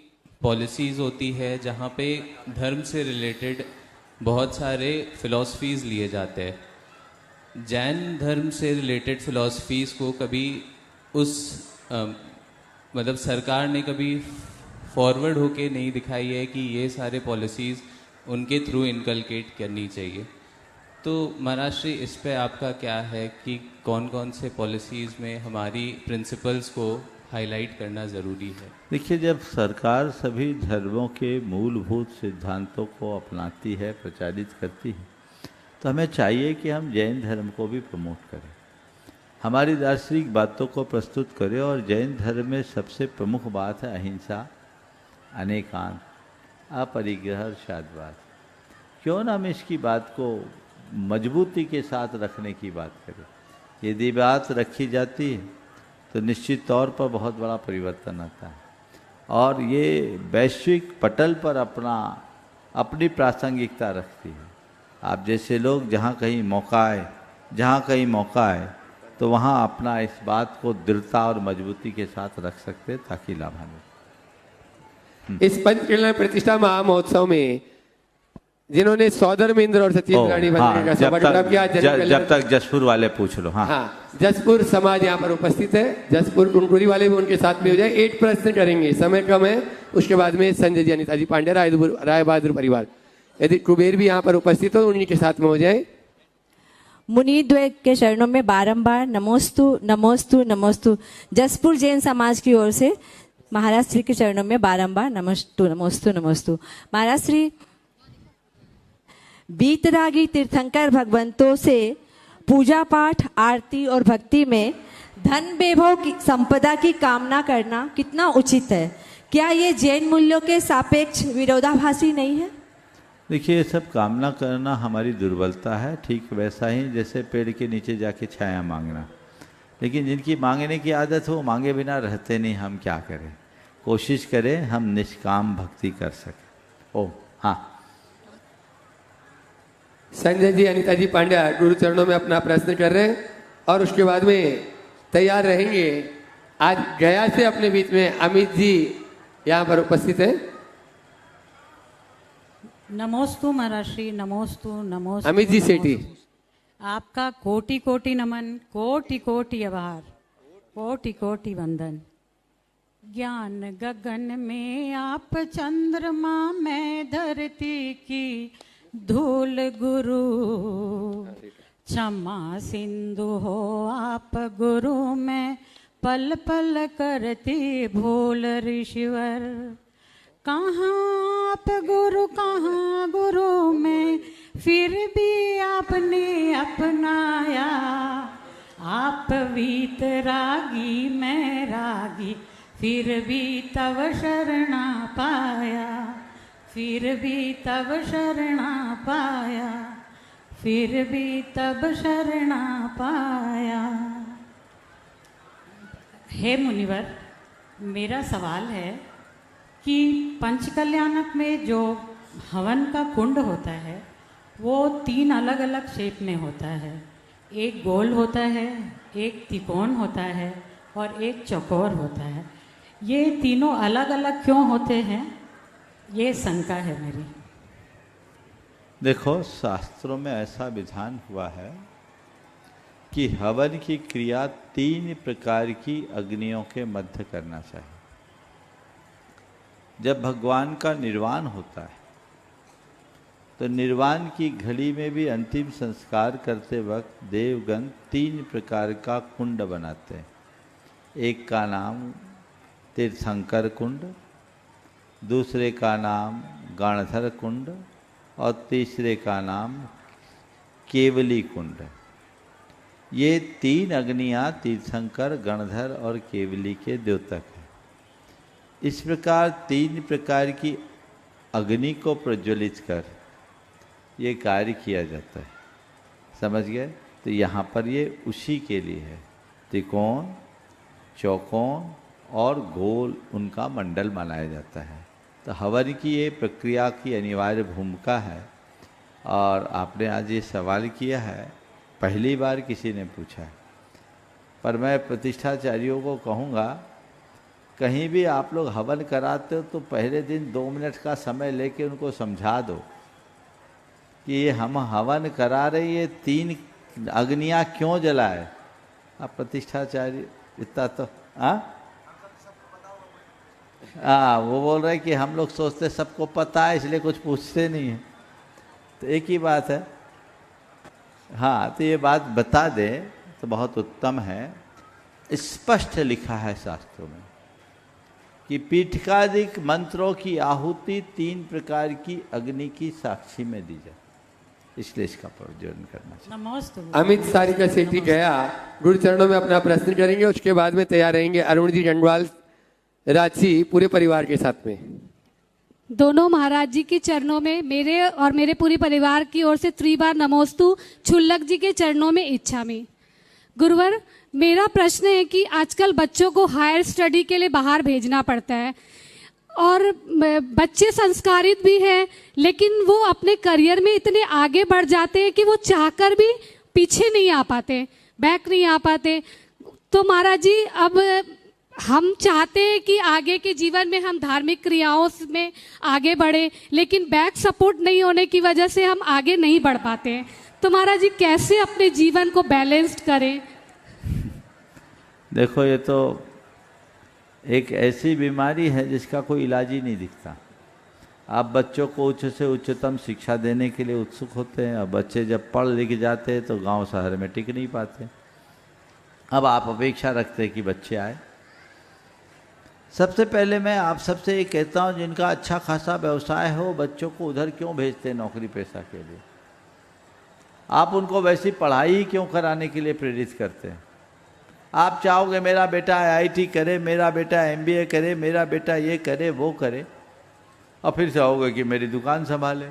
पॉलिसीज़ होती है जहाँ पे धर्म से रिलेटेड बहुत सारे फिलॉसफीज़ लिए जाते हैं। जैन धर्म से रिलेटेड फिलॉसफीज़ को कभी मतलब सरकार ने कभी फॉरवर्ड होके नहीं दिखाई है कि ये सारे पॉलिसीज़ उनके थ्रू इनकलकेट करनी चाहिए। तो महाराज श्री, इस पे आपका क्या है कि कौन कौन से पॉलिसीज़ में हमारी प्रिंसिपल्स को हाईलाइट करना ज़रूरी है? देखिए, जब सरकार सभी धर्मों के मूलभूत सिद्धांतों को अपनाती है, प्रचारित करती है, तो हमें चाहिए कि हम जैन धर्म को भी प्रमोट करें, हमारी दार्शनिक बातों को प्रस्तुत करें। और जैन धर्म में सबसे प्रमुख बात है अहिंसा, अनेकांत, अपरिग्रह और शांतवाद। क्यों ना हम इसकी बात को मजबूती के साथ रखने की बात करें। यदि बात रखी जाती है तो निश्चित तौर पर बहुत बड़ा परिवर्तन आता है, और ये वैश्विक पटल पर अपनी प्रासंगिकता रखती है। आप जैसे लोग जहाँ कहीं मौका आए तो वहाँ अपना इस बात को दृढ़ता और मजबूती के साथ रख सकते, ताकि लाभान्वित। इस पंचकर्मा प्रतिष्ठा महामहोत्सव में जिन्होंने सौधर्मेंद्र और सचिन रानी बनने का सौभाग्य प्राप्त किया। जब तक जसपुर वाले पूछ लो। हाँ, जसपुर समाज यहाँ पर उपस्थित है, जसपुर टुनटुरी वाले भी उनके साथ में हो जाए। 8 प्रश्न करेंगे, समय कम है। उसके बाद में संजय जी, अनिता जी पांडे, राय बहादुर परिवार, यदि कुबेर भी यहाँ पर उपस्थित हो उन्हीं के साथ में हो जाए। मुनिद्वय के चरणों में बारंबार नमोस्तु नमोस्तु नमोस्तु। जसपुर जैन समाज की ओर से महाराज श्री के चरणों में बारंबार नमोस्तु नमोस्तु नमोस्तु। महाराज श्री, बीतरागी तीर्थंकर भगवंतों से पूजा पाठ, आरती और भक्ति में धन वैभव की संपदा की कामना करना कितना उचित है? क्या ये जैन मूल्यों के सापेक्ष विरोधाभासी नहीं है? देखिए, ये सब कामना करना हमारी दुर्बलता है, ठीक वैसा ही जैसे पेड़ के नीचे जाके छाया मांगना। लेकिन जिनकी मांगने की आदत हो, मांगे बिना रहते नहीं। हम क्या करें? कोशिश करें हम निष्काम भक्ति कर सकें। ओ हाँ, संजय जी, अनिता जी पांड्या गुरु चरणों में अपना प्रश्न कर रहे हैं और उसके बाद में तैयार रहेंगे। आज गया से अपने बीच में अमित जी यहाँ पर उपस्थित है। नमोस्तु महाराज श्री, नमोस्तु नमोस्तु। अमित जी सेठी, आपका कोटि कोटि नमन, कोटि कोटि आभार, कोटि कोटि वंदन। ज्ञान गगन में आप चंद्रमा, मैं धरती की धूल गुरु। क्षमा सिंधु हो आप गुरु, मैं पल पल करती भूल ऋषिवर। कहाँ आप गुरु, कहाँ गुरु में, फिर भी आपने अपनाया। आप वीतरागी, मैं रागी, फिर भी तव शरणा पाया, फिर भी तब शरणा पाया, फिर भी तब शरणा पाया। हे मुनिवर, मेरा सवाल है कि पंचकल्याणक में जो हवन का कुंड होता है वो 3 अलग अलग शेप में होता है। एक गोल होता है, एक त्रिकोण होता है और एक चौकोर होता है। ये तीनों अलग अलग क्यों होते हैं, ये शंका है मेरी। देखो, शास्त्रों में ऐसा विधान हुआ है कि हवन की क्रिया 3 प्रकार की अग्नियों के मध्य करना चाहिए। जब भगवान का निर्वाण होता है तो निर्वाण की घड़ी में भी अंतिम संस्कार करते वक्त देवगण 3 प्रकार का कुंड बनाते हैं। एक का नाम तीर्थंकर कुंड, दूसरे का नाम गणधर कुंड और तीसरे का नाम केवली कुंड। ये 3 अग्नियाँ तीर्थंकर, गणधर और केवली के द्योतक हैं। इस प्रकार 3 प्रकार की अग्नि को प्रज्वलित कर ये कार्य किया जाता है। समझ गए? तो यहाँ पर ये उसी के लिए है। त्रिकोण, चौकोन और गोल उनका मंडल मनाया जाता है। तो हवन की ये प्रक्रिया की अनिवार्य भूमिका है। और आपने आज ये सवाल किया है, पहली बार किसी ने पूछा है। पर मैं प्रतिष्ठाचार्यों को कहूँगा, कहीं भी आप लोग हवन कराते हो तो पहले दिन 2 मिनट का समय लेके उनको समझा दो कि ये हम हवन करा रहे, ये 3 अग्नियाँ क्यों जलाए। आप प्रतिष्ठाचार्य इतना तो वो बोल रहे कि हम लोग सोचते सबको पता है इसलिए कुछ पूछते नहीं है। तो एक ही बात है। हाँ, तो ये बात बता दें तो बहुत उत्तम है। स्पष्ट लिखा है शास्त्रों में कि पीठकादिक मंत्रों की आहुति 3 प्रकार की अग्नि की साक्षी में दी जाए, इसलिए इसका प्रज्वलन करना चाहिए। अमित सारिका सेठी गया गुरु चरणों में अपना प्रश्न करेंगे। उसके बाद में तैयार रहेंगे अरुण जी डंडवाल रांची पूरे परिवार के साथ में। दोनों महाराज जी के चरणों में मेरे और मेरे पूरे परिवार की ओर से 3 बार नमोस्तु। छुल्लक जी के चरणों में इच्छा में। गुरुवर, मेरा प्रश्न है कि आजकल बच्चों को हायर स्टडी के लिए बाहर भेजना पड़ता है और बच्चे संस्कारित भी हैं, लेकिन वो अपने करियर में इतने आगे बढ़ जाते हैं कि वो चाहकर भी पीछे नहीं आ पाते, बैक नहीं आ पाते। तो महाराज जी, अब हम चाहते हैं कि आगे के जीवन में हम धार्मिक क्रियाओं में आगे बढ़े, लेकिन बैक सपोर्ट नहीं होने की वजह से हम आगे नहीं बढ़ पाते हैं। तो महाराज जी कैसे अपने जीवन को बैलेंस्ड करें? देखो, ये तो एक ऐसी बीमारी है जिसका कोई इलाज ही नहीं दिखता। आप बच्चों को उच्च से उच्चतम शिक्षा देने के लिए उत्सुक होते हैं, अब बच्चे जब पढ़ लिख जाते हैं तो गांव शहर में टिक नहीं पाते। अब आप अपेक्षा रखते हैं कि बच्चे आए। सबसे पहले मैं आप सबसे ये कहता हूँ, जिनका अच्छा खासा व्यवसाय हो, बच्चों को उधर क्यों भेजते हैं नौकरी पेशा के लिए? आप उनको वैसी पढ़ाई क्यों कराने के लिए प्रेरित करते हैं? आप चाहोगे मेरा बेटा IIT करे, मेरा बेटा MBA करे, मेरा बेटा ये करे वो करे, और फिर चाहोगे कि मेरी दुकान संभाले।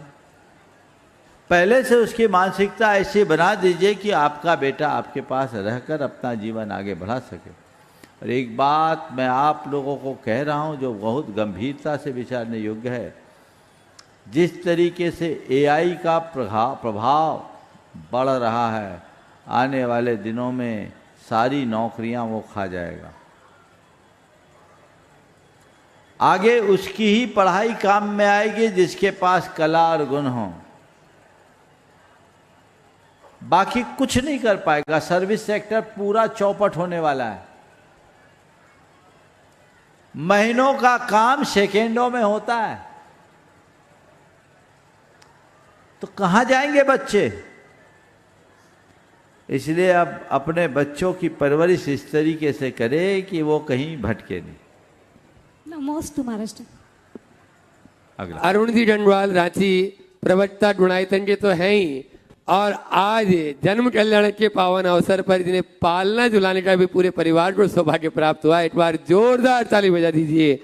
पहले से उसकी मानसिकता ऐसी बना दीजिए कि आपका बेटा आपके पास रहकर अपना जीवन आगे बढ़ा सके। और एक बात मैं आप लोगों को कह रहा हूँ जो बहुत गंभीरता से विचारने योग्य है, जिस तरीके से AI का प्रभाव बढ़ रहा है, आने वाले दिनों में सारी नौकरियां वो खा जाएगा। आगे उसकी ही पढ़ाई काम में आएगी जिसके पास कला और गुण हो, बाकी कुछ नहीं कर पाएगा। सर्विस सेक्टर पूरा चौपट होने वाला है। महीनों का काम सेकेंडों में होता है, तो कहां जाएंगे बच्चे? इसलिए अब अपने बच्चों की परवरिश इस तरीके से करें कि वो कहीं भटके नहीं। नमोस्तु महाराज। अगला अरुण जी डंडवाल, रांची, प्रवक्ता गुणायतन के तो हैं ही, और आज जन्म कल्याण के पावन अवसर पर जिन्हें पालना झुलाने का भी पूरे परिवार को सौभाग्य प्राप्त हुआ। एक बार जोरदार ताली बजा दीजिए।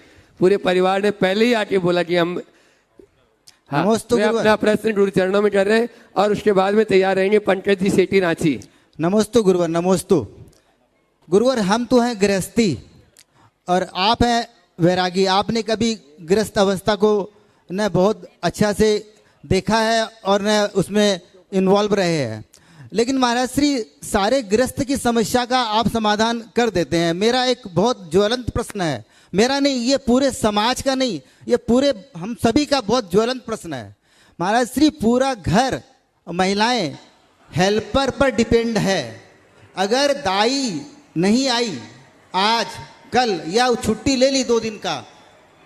पूरे परिवार ने पहले ही आके बोला कि हम वे अपना प्रश्न गुरु चरणों में कर रहे हैं, और उसके बाद में तैयार रहेंगे पंकज जी सेठी, रांची। नमोस्तु गुरुवर, नमोस्तु गुरुवर। हम तो हैं गृहस्थी और आप हैं वैरागी। आपने कभी गृहस्थ अवस्था को न बहुत अच्छा से देखा है और न उसमें इन्वॉल्व रहे हैं, लेकिन महाराज श्री सारे गृहस्थ की समस्या का आप समाधान कर देते हैं। मेरा एक बहुत ज्वलंत प्रश्न है, मेरा नहीं, ये पूरे समाज का नहीं, ये पूरे हम सभी का बहुत ज्वलंत प्रश्न है। महाराज श्री पूरा घर महिलाएं हेल्पर पर डिपेंड है। अगर दाई नहीं आई आज कल या छुट्टी ले ली 2 दिन का,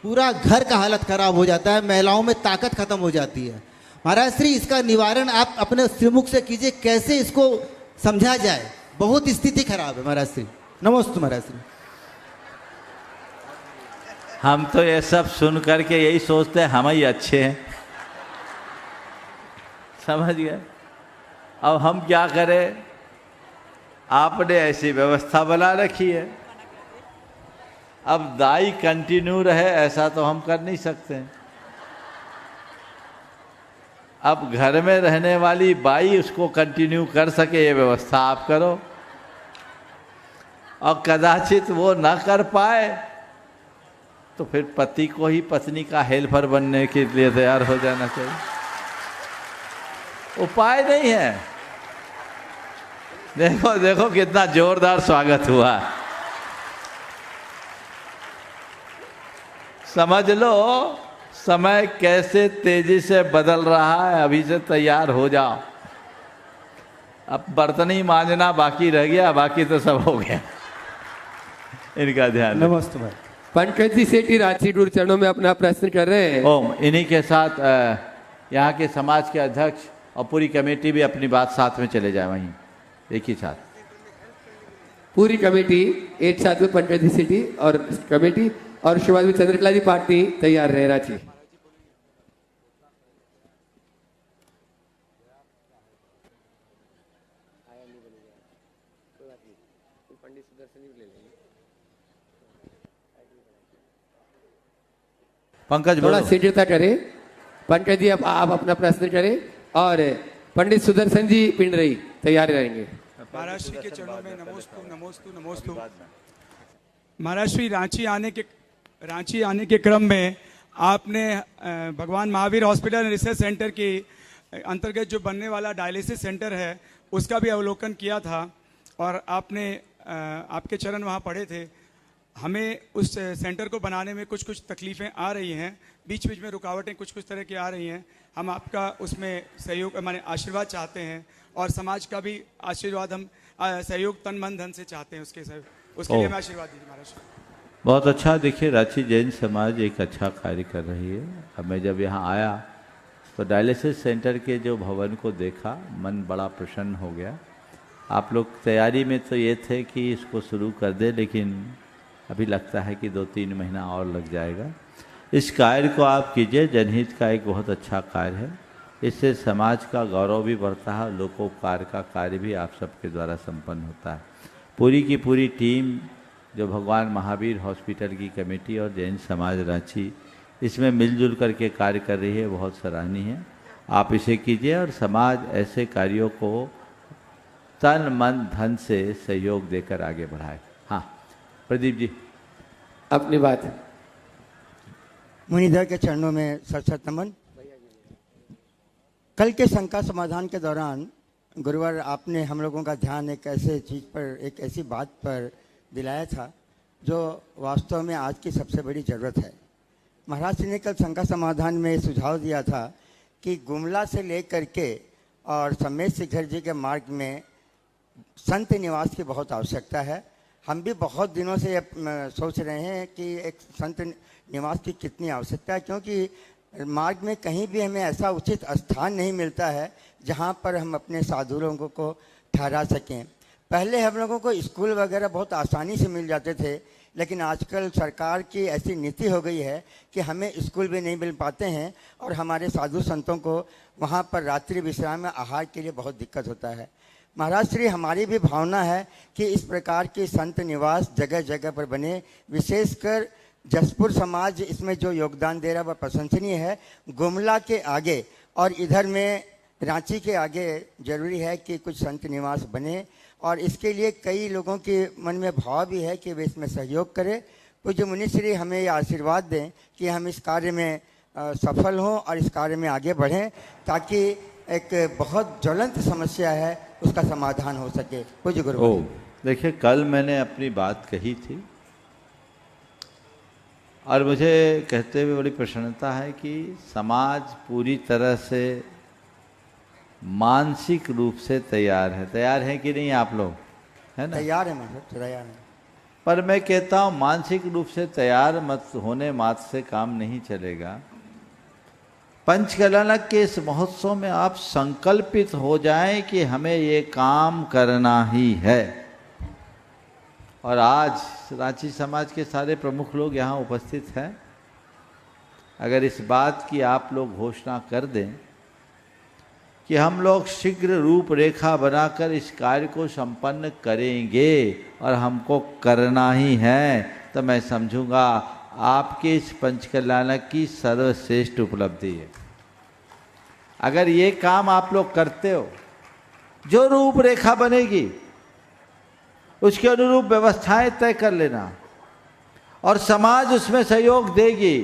पूरा घर का हालत खराब हो जाता है, महिलाओं में ताकत खत्म हो जाती है। महाराज श्री इसका निवारण आप अपने श्रीमुख से कीजिए, कैसे इसको समझा जाए? बहुत स्थिति खराब है महाराज श्री। नमस्ते महाराज श्री। हम तो ये सब सुन करके यही सोचते हैं हम ही अच्छे हैं, समझ गए? अब हम क्या करें? आपने ऐसी व्यवस्था बना रखी है, अब दाई कंटिन्यू रहे ऐसा तो हम कर नहीं सकते। अब घर में रहने वाली बाई उसको कंटिन्यू कर सके, ये व्यवस्था आप करो। और कदाचित वो ना कर पाए तो फिर पति को ही पत्नी का हेल्पर बनने के लिए तैयार हो जाना चाहिए। उपाय नहीं है। देखो देखो कितना जोरदार स्वागत हुआ। समझ लो समय कैसे तेजी से बदल रहा है, अभी से तैयार हो जाओ। अब बर्तन ही मांजना बाकी रह गया, बाकी तो सब हो गया। इनका ध्यान। नमस्ते भाई। पंकज जी सेठी, रांची गुरु चरणों में अपना प्रश्न कर रहे हैं। ओम। इन्हीं के साथ यहाँ के समाज के अध्यक्ष और पूरी कमेटी भी अपनी बात साथ में चले जाए, वहीं एक ही साथ पूरी कमेटी एक साथ में, पंकज जी सेठी और कमेटी, और उसके बाद में चंद्रकला जी पार्टी तैयार रहे। रांची पंकज थोड़ा शीघ्रता करें। पंकज जी अब आप अपना प्रश्न करें, और पंडित सुदर्शन जी पिंडरई तैयार रहेंगे। महाराज श्री के चरणों में नमोस्तु नमोस्तु नमोस्तु। महाराज श्री रांची आने के क्रम में आपने भगवान महावीर हॉस्पिटल रिसर्च सेंटर के अंतर्गत जो बनने वाला डायलिसिस सेंटर है उसका भी अवलोकन किया था, और आपने आपके चरण वहाँ पढ़े थे। हमें उस सेंटर को बनाने में कुछ कुछ तकलीफ़ें आ रही हैं, बीच बीच में रुकावटें कुछ कुछ तरह की आ रही हैं। हम आपका उसमें सहयोग माने आशीर्वाद चाहते हैं और समाज का भी आशीर्वाद हम सहयोग तन मन धन से चाहते हैं। उसके लिए हमें आशीर्वाद दीजिए महाराज। बहुत अच्छा। देखिए, रांची जैन समाज एक अच्छा कार्य कर रही है। अब मैं जब यहाँ आया तो डायलिसिस सेंटर के जो भवन को देखा, मन बड़ा प्रसन्न हो गया। आप लोग तैयारी में तो ये थे कि इसको शुरू कर दे, लेकिन अभी लगता है कि 2-3 महीना और लग जाएगा। इस कार्य को आप कीजिए, जनहित का एक बहुत अच्छा कार्य है। इससे समाज का गौरव भी बढ़ता है, लोकोपकार का कार्य भी आप सबके द्वारा संपन्न होता है। पूरी की पूरी टीम जो भगवान महावीर हॉस्पिटल की कमेटी और जैन समाज रांची इसमें मिलजुल करके कार्य कर रही है, बहुत सराहनीय है। आप इसे कीजिए और समाज ऐसे कार्यों को तन मन धन से सहयोग देकर आगे बढ़ाए। हाँ प्रदीप जी अपनी बात। मुनिधर के चरणों में सत नमन। कल के शंका समाधान के दौरान गुरुवर आपने हम लोगों का ध्यान एक ऐसे चीज़ पर, एक ऐसी बात पर दिलाया था जो वास्तव में आज की सबसे बड़ी ज़रूरत है। महाराज जी ने कल शंका समाधान में सुझाव दिया था कि गुमला से लेकर के और समेत शिखर जी के मार्ग में संत निवास की बहुत आवश्यकता है। हम भी बहुत दिनों से सोच रहे हैं कि एक संत निवास की कितनी आवश्यकता है, क्योंकि मार्ग में कहीं भी हमें ऐसा उचित स्थान नहीं मिलता है जहाँ पर हम अपने साधु लोगों को ठहरा सकें। पहले हम लोगों को स्कूल वगैरह बहुत आसानी से मिल जाते थे, लेकिन आजकल सरकार की ऐसी नीति हो गई है कि हमें स्कूल भी नहीं मिल पाते हैं और हमारे साधु संतों को वहाँ पर रात्रि विश्राम में आहार के लिए बहुत दिक्कत होता है। महाराज श्री, हमारी भी भावना है कि इस प्रकार के संत निवास जगह जगह पर बने। विशेषकर जसपुर समाज इसमें जो योगदान दे रहा है वह प्रशंसनीय है। गुमला के आगे और इधर में रांची के आगे जरूरी है कि कुछ संत निवास बने, और इसके लिए कई लोगों के मन में भाव भी है कि वे इसमें सहयोग करें। पूज्य मुनिश्री हमें ये आशीर्वाद दें कि हम इस कार्य में सफल हों और इस कार्य में आगे बढ़ें, ताकि एक बहुत ज्वलंत समस्या है उसका समाधान हो सके। पूज्य गुरु। देखिए, कल मैंने अपनी बात कही थी और मुझे कहते हुए बड़ी प्रसन्नता है कि समाज पूरी तरह से मानसिक रूप से तैयार है। तैयार है कि नहीं आप लोग? है ना? तैयार है मतलब, तैयार है। पर मैं कहता हूँ मानसिक रूप से तैयार मत होने मात्र से काम नहीं चलेगा। पंचकल्याणक के इस महोत्सव में आप संकल्पित हो जाएं कि हमें ये काम करना ही है। और आज रांची समाज के सारे प्रमुख लोग यहाँ उपस्थित हैं। अगर इस बात की आप लोग घोषणा कर दें कि हम लोग शीघ्र रूपरेखा बनाकर इस कार्य को संपन्न करेंगे और हमको करना ही है, तो मैं समझूंगा आपके इस पंचकल्याणक की सर्वश्रेष्ठ उपलब्धि है। अगर ये काम आप लोग करते हो, जो रूपरेखा बनेगी उसके अनुरूप व्यवस्थाएं तय कर लेना और समाज उसमें सहयोग देगी।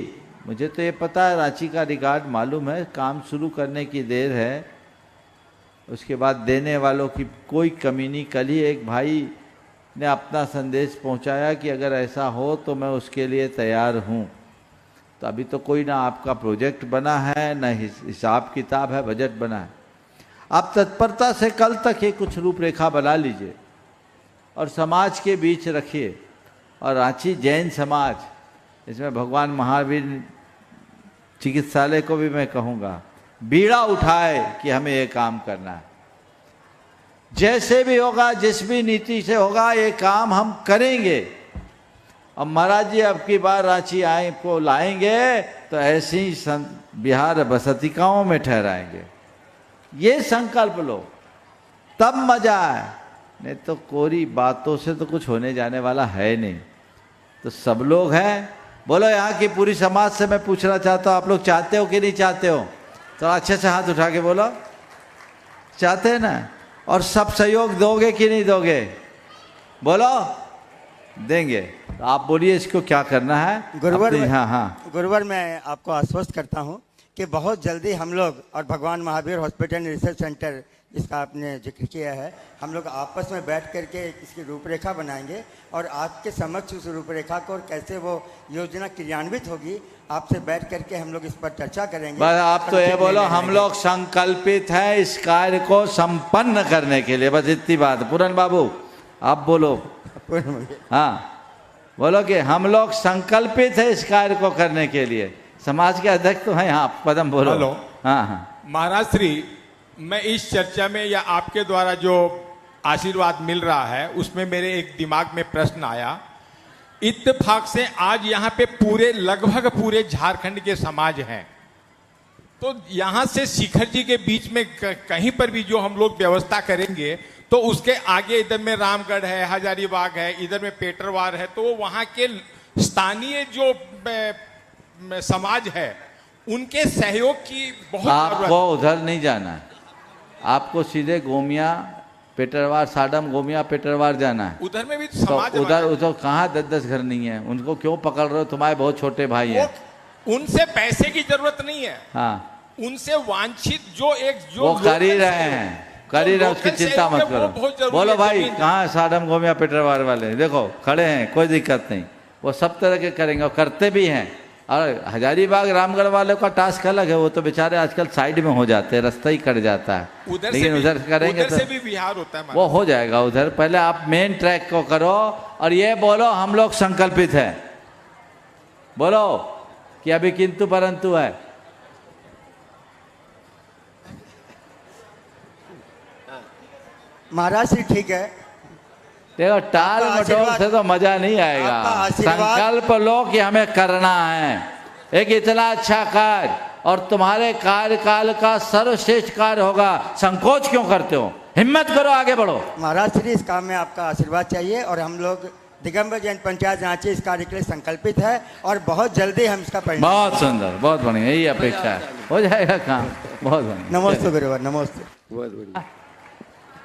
मुझे तो ये पता है, रांची का रिकॉर्ड मालूम है, काम शुरू करने की देर है, उसके बाद देने वालों की कोई कमी नहीं। कल ही एक भाई ने अपना संदेश पहुंचाया कि अगर ऐसा हो तो मैं उसके लिए तैयार हूं। तो अभी तो कोई ना आपका प्रोजेक्ट बना है, ना हिसाब किताब है, बजट बना है। आप तत्परता से कल तक ये कुछ रूपरेखा बना लीजिए और समाज के बीच रखिए। और रांची जैन समाज, इसमें भगवान महावीर चिकित्सालय को भी मैं कहूँगा बीड़ा उठाए कि हमें ये काम करना है। जैसे भी होगा, जिस भी नीति से होगा, ये काम हम करेंगे। और महाराज जी अब की बार रांची आए को लाएंगे तो ऐसी ही बिहार बसतिकाओं में ठहराएंगे। ये संकल्प लो, तब मजा आए। नहीं तो कोरी बातों से तो कुछ होने जाने वाला है नहीं। तो सब लोग हैं, बोलो यहाँ की पूरी समाज से मैं पूछना चाहता हूँ, आप लोग चाहते हो कि नहीं चाहते हो? तो अच्छे से हाथ उठा के बोलो, चाहते हैं ना? और सब सहयोग दोगे कि नहीं दोगे? बोलो, देंगे। तो आप बोलिए इसको क्या करना है। गुरुवर, हाँ, गुरुवर मैं आपको आश्वस्त करता हूँ कि बहुत जल्दी हम लोग और भगवान महावीर हॉस्पिटल रिसर्च सेंटर जिसका आपने जिक्र किया है, हम लोग आपस में बैठ करके इसकी रूपरेखा बनाएंगे और आपके समक्ष उस रूपरेखा को और कैसे वो योजना क्रियान्वित होगी आपसे बैठ करके हम लोग इस पर चर्चा करेंगे। बस आप तो ये बोलो हम लोग संकल्पित हैं इस कार्य को संपन्न करने के लिए, बस इतनी बात। पूरन बाबू आप बोलो। हाँ बोलो कि हम लोग संकल्पित है इस कार्य को करने के लिए। समाज के अध्यक्ष तो हैं आप, पदम बोलो। हेलो। हाँ हाँ महाराज श्री, मैं इस चर्चा में या आपके द्वारा जो आशीर्वाद मिल रहा है उसमें मेरे एक दिमाग में प्रश्न आया। इत्तेफाक से आज यहाँ पे लगभग पूरे झारखंड के समाज हैं, तो यहाँ से शिखर जी के बीच में कहीं पर भी जो हम लोग व्यवस्था करेंगे तो उसके आगे इधर में रामगढ़ है, हजारीबाग है, इधर में पेटरवार है, तो वहाँ के स्थानीय जो समाज है उनके सहयोग की बहुत आपको उधर नहीं जाना है, आपको सीधे गोमिया पेटरवार, साडम गोमिया पेटरवार जाना है। उधर में भी तो समाज उधर कहाँ 10-10 घर नहीं है, उनको क्यों पकड़ रहे हो? तुम्हारे बहुत छोटे भाई हैं। उनसे पैसे की जरूरत नहीं है, हाँ उनसे वांछित जो वो कर ही रहे हैं, कर ही रहे, उसकी चिंता मत करो। बोलो भाई कहाँ साडम गोमिया पेटरवार वाले, देखो खड़े हैं, कोई दिक्कत नहीं, वो सब तरह के करेंगे और करते भी हैं। और हजारीबाग रामगढ़ वालों का टास्क अलग है, वो तो बेचारे आजकल साइड में हो जाते हैं, रास्ता ही कट जाता है, लेकिन उधर करेंगे उधर से भी बिहार होता है, वो हो जाएगा उधर। पहले आप मेन ट्रैक को करो और ये बोलो हम लोग संकल्पित हैं, बोलो कि अभी किंतु परंतु है। महाराज जी ठीक है, देखो टाल मटोल से तो मजा नहीं आएगा। संकल्प लो कि हमें करना है एक इतना अच्छा कार्य और तुम्हारे कार्यकाल का सर्वश्रेष्ठ कार्य होगा, संकोच क्यों करते हो? हिम्मत करो, आगे बढ़ो। महाराज श्री इस काम में आपका आशीर्वाद चाहिए और हम लोग दिगंबर जैन पंचायत रांची इस कार्य के लिए संकल्पित है और बहुत जल्दी हम इसका परिणाम। बहुत सुंदर, बहुत बढ़िया, यही अपेक्षा है, हो जाएगा काम, बहुत बढ़िया। नमस्ते गुरुवर, नमस्ते। बहुत बढ़िया।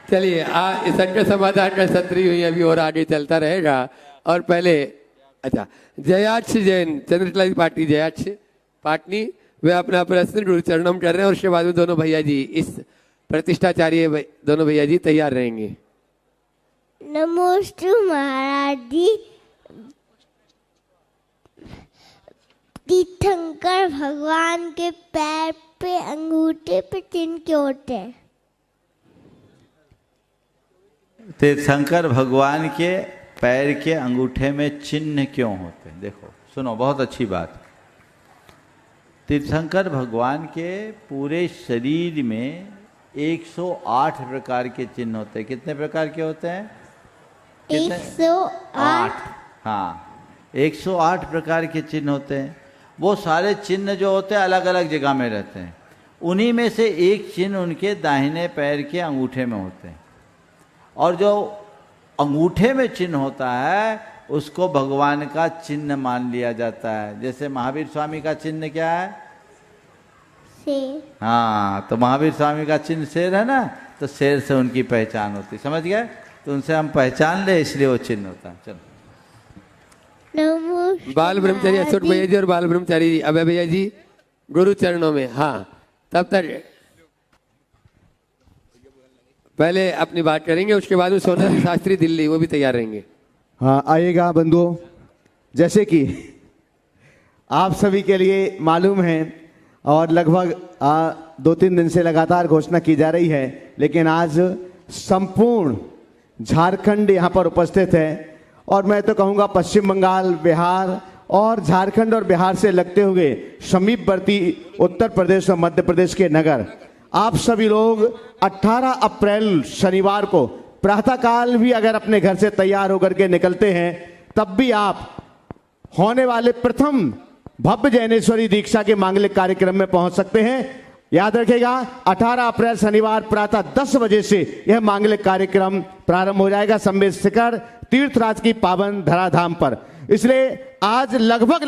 चलिए संकट समाधान का सत्र हुई अभी और आगे चलता रहेगा। और पहले अच्छा जयाक्ष जैन चंद्रकला पाटनी, जयाक्ष पाटनी वे अपना प्रश्न गुरु चरणों में कर रहे हैं और उसके बाद में दोनों भैया जी इस प्रतिष्ठाचार्य दोनों भैया जी तैयार रहेंगे। नमोस्तु महाराज जी। तीर्थंकर भगवान के पैर पे अंगूठे पे चिन्ह क्यों होते हैं? तीर्थंकर भगवान के पैर के अंगूठे में चिन्ह क्यों होते हैं? देखो सुनो, बहुत अच्छी बात। तीर्थंकर भगवान के पूरे शरीर में 108 प्रकार के चिन्ह होते हैं। कितने प्रकार के होते हैं? 108। हाँ 108 प्रकार के चिन्ह होते हैं। वो सारे चिन्ह जो होते हैं अलग अलग जगह में रहते हैं। उन्हीं में से एक चिन्ह उनके दाहिने पैर के अंगूठे में होते हैं और जो अंगूठे में चिन्ह होता है उसको भगवान का चिन्ह मान लिया जाता है। जैसे महावीर स्वामी का चिन्ह क्या है? शेर। हाँ, तो महावीर स्वामी का चिन्ह शेर है ना, तो शेर से उनकी पहचान होती, समझ गए? तो उनसे हम पहचान ले, इसलिए वो चिन्ह होता है। चलो बाल ब्रह्मचारी अशोक भैया जी और बाल ब्रह्मचारी अभय भैया जी गुरु चरणों में। हाँ तब तक पहले अपनी बात करेंगे, उसके बाद में सोनल शास्त्री दिल्ली वो भी तैयार रहेंगे। हाँ आइएगा बंधुओं, जैसे कि आप सभी के लिए मालूम है और लगभग 2-3 दिन से लगातार घोषणा की जा रही है, लेकिन आज संपूर्ण झारखंड यहाँ पर उपस्थित है और मैं तो कहूँगा पश्चिम बंगाल, बिहार और झारखंड और बिहार से लगते हुए समीपवर्ती उत्तर प्रदेश और मध्य प्रदेश के नगर, आप सभी लोग 18 अप्रैल शनिवार को प्रातःकाल भी अगर अपने घर से तैयार होकर के निकलते हैं तब भी आप होने वाले प्रथम भव्य जैनेश्वरी दीक्षा के मांगलिक कार्यक्रम में पहुंच सकते हैं। याद रखिएगा 18 अप्रैल शनिवार प्रातः 10 बजे से यह मांगलिक कार्यक्रम प्रारंभ हो जाएगा संवेद शिखर तीर्थराज की पावन धराधाम पर। इसलिए आज लगभग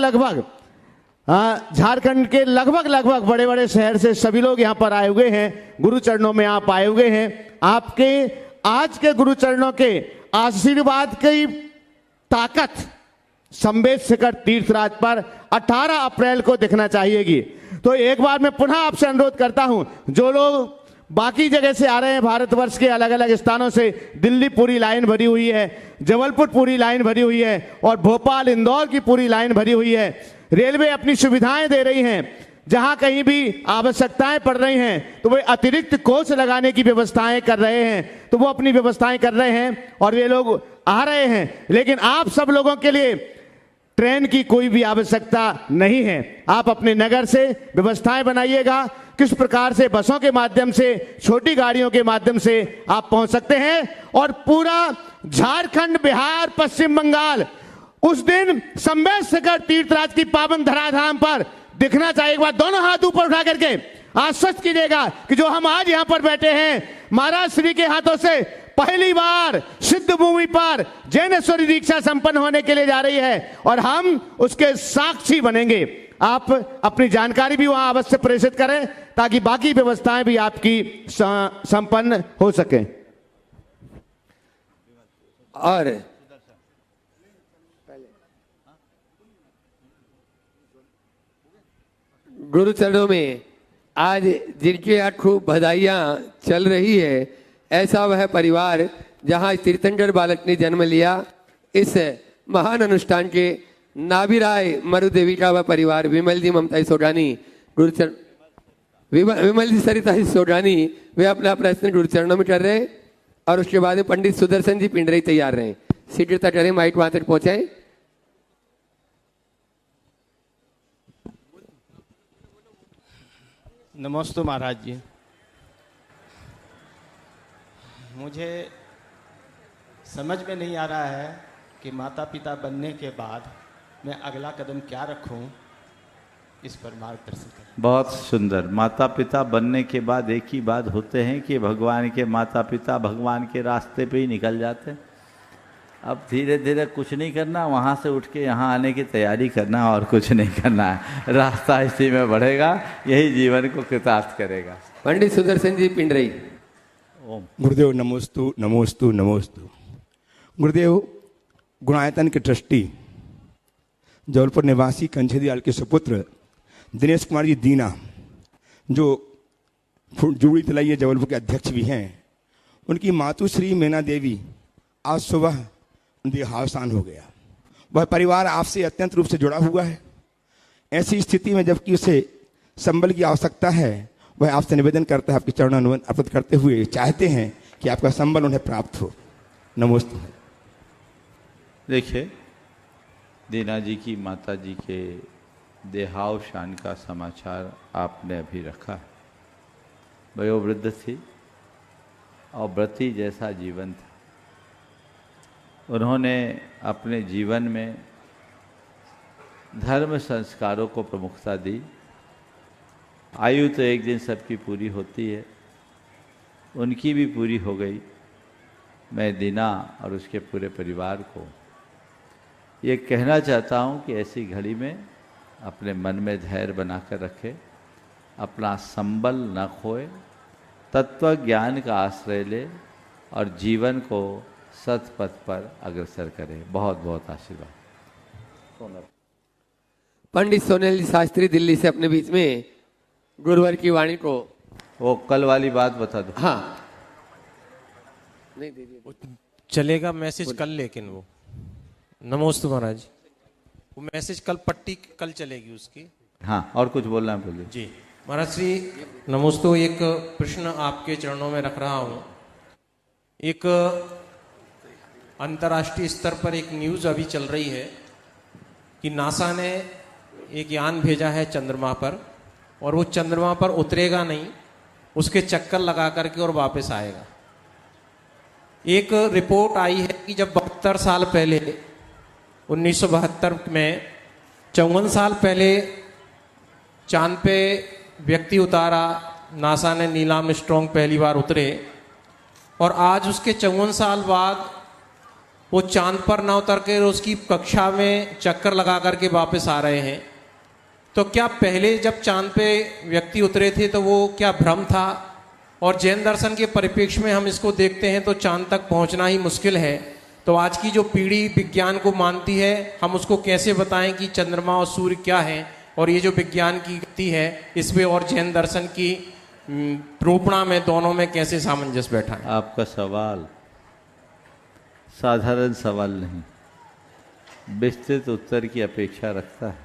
झारखंड के लगभग बड़े बड़े शहर से सभी लोग यहाँ पर आए हुए हैं, गुरु चरणों में आप आए हुए हैं। आपके आज के गुरु चरणों के आशीर्वाद की ताकत संवेद शिखर तीर्थराज पर 18 अप्रैल को दिखना चाहिएगी। तो एक बार मैं पुनः आपसे अनुरोध करता हूं, जो लोग बाकी जगह से आ रहे हैं, भारतवर्ष के अलग अलग स्थानों से। दिल्ली पूरी लाइन भरी हुई है, जबलपुर पूरी लाइन भरी हुई है और भोपाल इंदौर की पूरी लाइन भरी हुई है। रेलवे अपनी सुविधाएं दे रही हैं, जहां कहीं भी आवश्यकताएं पड़ रही हैं तो वे अतिरिक्त कोच लगाने की व्यवस्थाएं कर रहे हैं, तो वो अपनी व्यवस्थाएं कर रहे हैं और वे लोग आ रहे हैं। लेकिन आप सब लोगों के लिए ट्रेन की कोई भी आवश्यकता नहीं है। आप अपने नगर से व्यवस्थाएं बनाइएगा, किस प्रकार से बसों के माध्यम से, छोटी गाड़ियों के माध्यम से आप पहुंच सकते हैं। और पूरा झारखंड, बिहार, पश्चिम बंगाल उस दिन संबेशकर तीर्थराज की पावन धराधाम पर दिखना चाहिए। एक बार दोनों हाथ ऊपर उठा करके आश्वस्त कीजिएगा कि जो हम आज यहां पर बैठे हैं, महाराज श्री के हाथों से पहली बार सिद्ध भूमि पर जैनेश्वरी दीक्षा संपन्न होने के लिए जा रही है और हम उसके साक्षी बनेंगे। आप अपनी जानकारी भी वहां अवश्य प्रेषित करें ताकि बाकी व्यवस्थाएं भी आपकी संपन्न हो सके। और गुरुचरणों में आज जिनके यहाँ खूब बधाइयाँ चल रही है, ऐसा वह परिवार जहाँ तीर्थंकर बालक ने जन्म लिया, इस महान अनुष्ठान के नाभिराय मरुदेवी का वह परिवार, विमल जी ममता सोडानी, गुरुचरण विमल जी सरिता सोडानी, वे अपना प्रश्न गुरुचरणों में कर रहे हैं। और उसके बाद में पंडित सुदर्शन जी पिंडरई तैयार रहे। शीघ्रता करें, माइक वहां तक पहुंचाएं। नमस्ते महाराज जी, मुझे समझ में नहीं आ रहा है कि माता पिता बनने के बाद मैं अगला कदम क्या रखूं, इस पर मार्गदर्शन करें। बहुत सुंदर। माता पिता बनने के बाद एक ही बात होते हैं कि भगवान के माता पिता भगवान के रास्ते पे ही निकल जाते हैं। अब धीरे धीरे कुछ नहीं करना, वहाँ से उठ के यहाँ आने की तैयारी करना और कुछ नहीं करना है। रास्ता इसी में बढ़ेगा, यही जीवन को कृतार्थ करेगा। पंडित सुदर्शन जी पिंडरई। ओम गुरुदेव नमोस्तु नमोस्तु नमोस्तु। गुरुदेव, गुणायतन के ट्रस्टी, जबलपुर निवासी कंछेदीलाल के सुपुत्र दिनेश कुमार जी दीना, जो जुड़ी तलाइये जबलपुर के अध्यक्ष भी हैं, उनकी मातुश्री मैना देवी आज सुबह देहावसान हो गया। वह परिवार आपसे अत्यंत रूप से जुड़ा हुआ है। ऐसी स्थिति में जबकि उसे संबल की आवश्यकता है, वह आपसे निवेदन करता है, आपके चरणों में अर्पित करते हुए चाहते हैं कि आपका संबल उन्हें प्राप्त हो। नमस्ते। देखिए, दीना जी की माता जी के देहावसान का समाचार आपने अभी रखा। वयोवृद्ध थी और व्रती जैसा जीवन था। उन्होंने अपने जीवन में धर्म संस्कारों को प्रमुखता दी। आयु तो एक दिन सबकी पूरी होती है, उनकी भी पूरी हो गई। मैं दीना और उसके पूरे परिवार को ये कहना चाहता हूँ कि ऐसी घड़ी में अपने मन में धैर्य बनाकर रखे, अपना संबल न खोए, तत्व ज्ञान का आश्रय ले और जीवन को सतपथ पर अग्रसर करे। बहुत बहुत आशीर्वाद। पंडित सोनेल शास्त्री दिल्ली से अपने बीच में गुरुवर की वाणी को, वो कल वाली बात बता दो। हाँ नहीं दीजिए, चलेगा मैसेज कल, लेकिन वो नमोस्तु महाराज, वो मैसेज कल पट्टी कल चलेगी उसकी। हाँ, और कुछ बोलना है बोलिए। जी महाराज श्री नमोस्तु। एक प्रश्न आपके चरणों में रख रहा हूँ। एक अंतर्राष्ट्रीय स्तर पर एक न्यूज़ अभी चल रही है कि नासा ने एक यान भेजा है चंद्रमा पर, और वो चंद्रमा पर उतरेगा नहीं, उसके चक्कर लगा करके और वापस आएगा। एक रिपोर्ट आई है कि जब 72 साल पहले 1972 में 54 साल पहले चांद पे व्यक्ति उतारा, नासा ने, नील आर्मस्ट्रांग पहली बार उतरे, और आज उसके 54 साल बाद वो चांद पर ना उतर कर उसकी कक्षा में चक्कर लगा करके वापस आ रहे हैं। तो क्या पहले जब चांद पे व्यक्ति उतरे थे तो वो क्या भ्रम था? और जैन दर्शन के परिप्रेक्ष्य में हम इसको देखते हैं तो चांद तक पहुंचना ही मुश्किल है। तो आज की जो पीढ़ी विज्ञान को मानती है, हम उसको कैसे बताएं कि चंद्रमा और सूर्य क्या है, और ये जो विज्ञान की गति है इस पे और जैन दर्शन की रूपणा में, दोनों में कैसे सामंजस्य बैठा है? आपका सवाल साधारण सवाल नहीं, विस्तृत उत्तर की अपेक्षा रखता है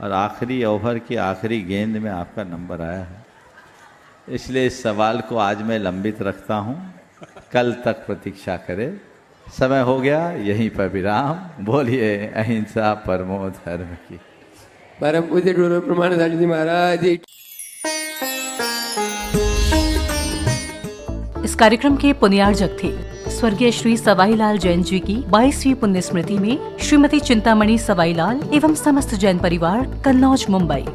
और आखिरी ओवर की आखिरी गेंद में आपका नंबर आया है, इसलिए इस सवाल को आज मैं लंबित रखता हूँ, कल तक प्रतीक्षा करें। समय हो गया, यहीं पर विराम। बोलिए अहिंसा परमो धर्म की। परम पूज्य गुरु प्रमाणानंद जी महाराज। इस कार्यक्रम के पुण्यार्जक थे स्वर्गीय श्री सवाईलाल जैन जी की 22वीं पुण्य स्मृति में श्रीमती चिंतामणि सवाईलाल एवं समस्त जैन परिवार, कन्नौज, मुंबई।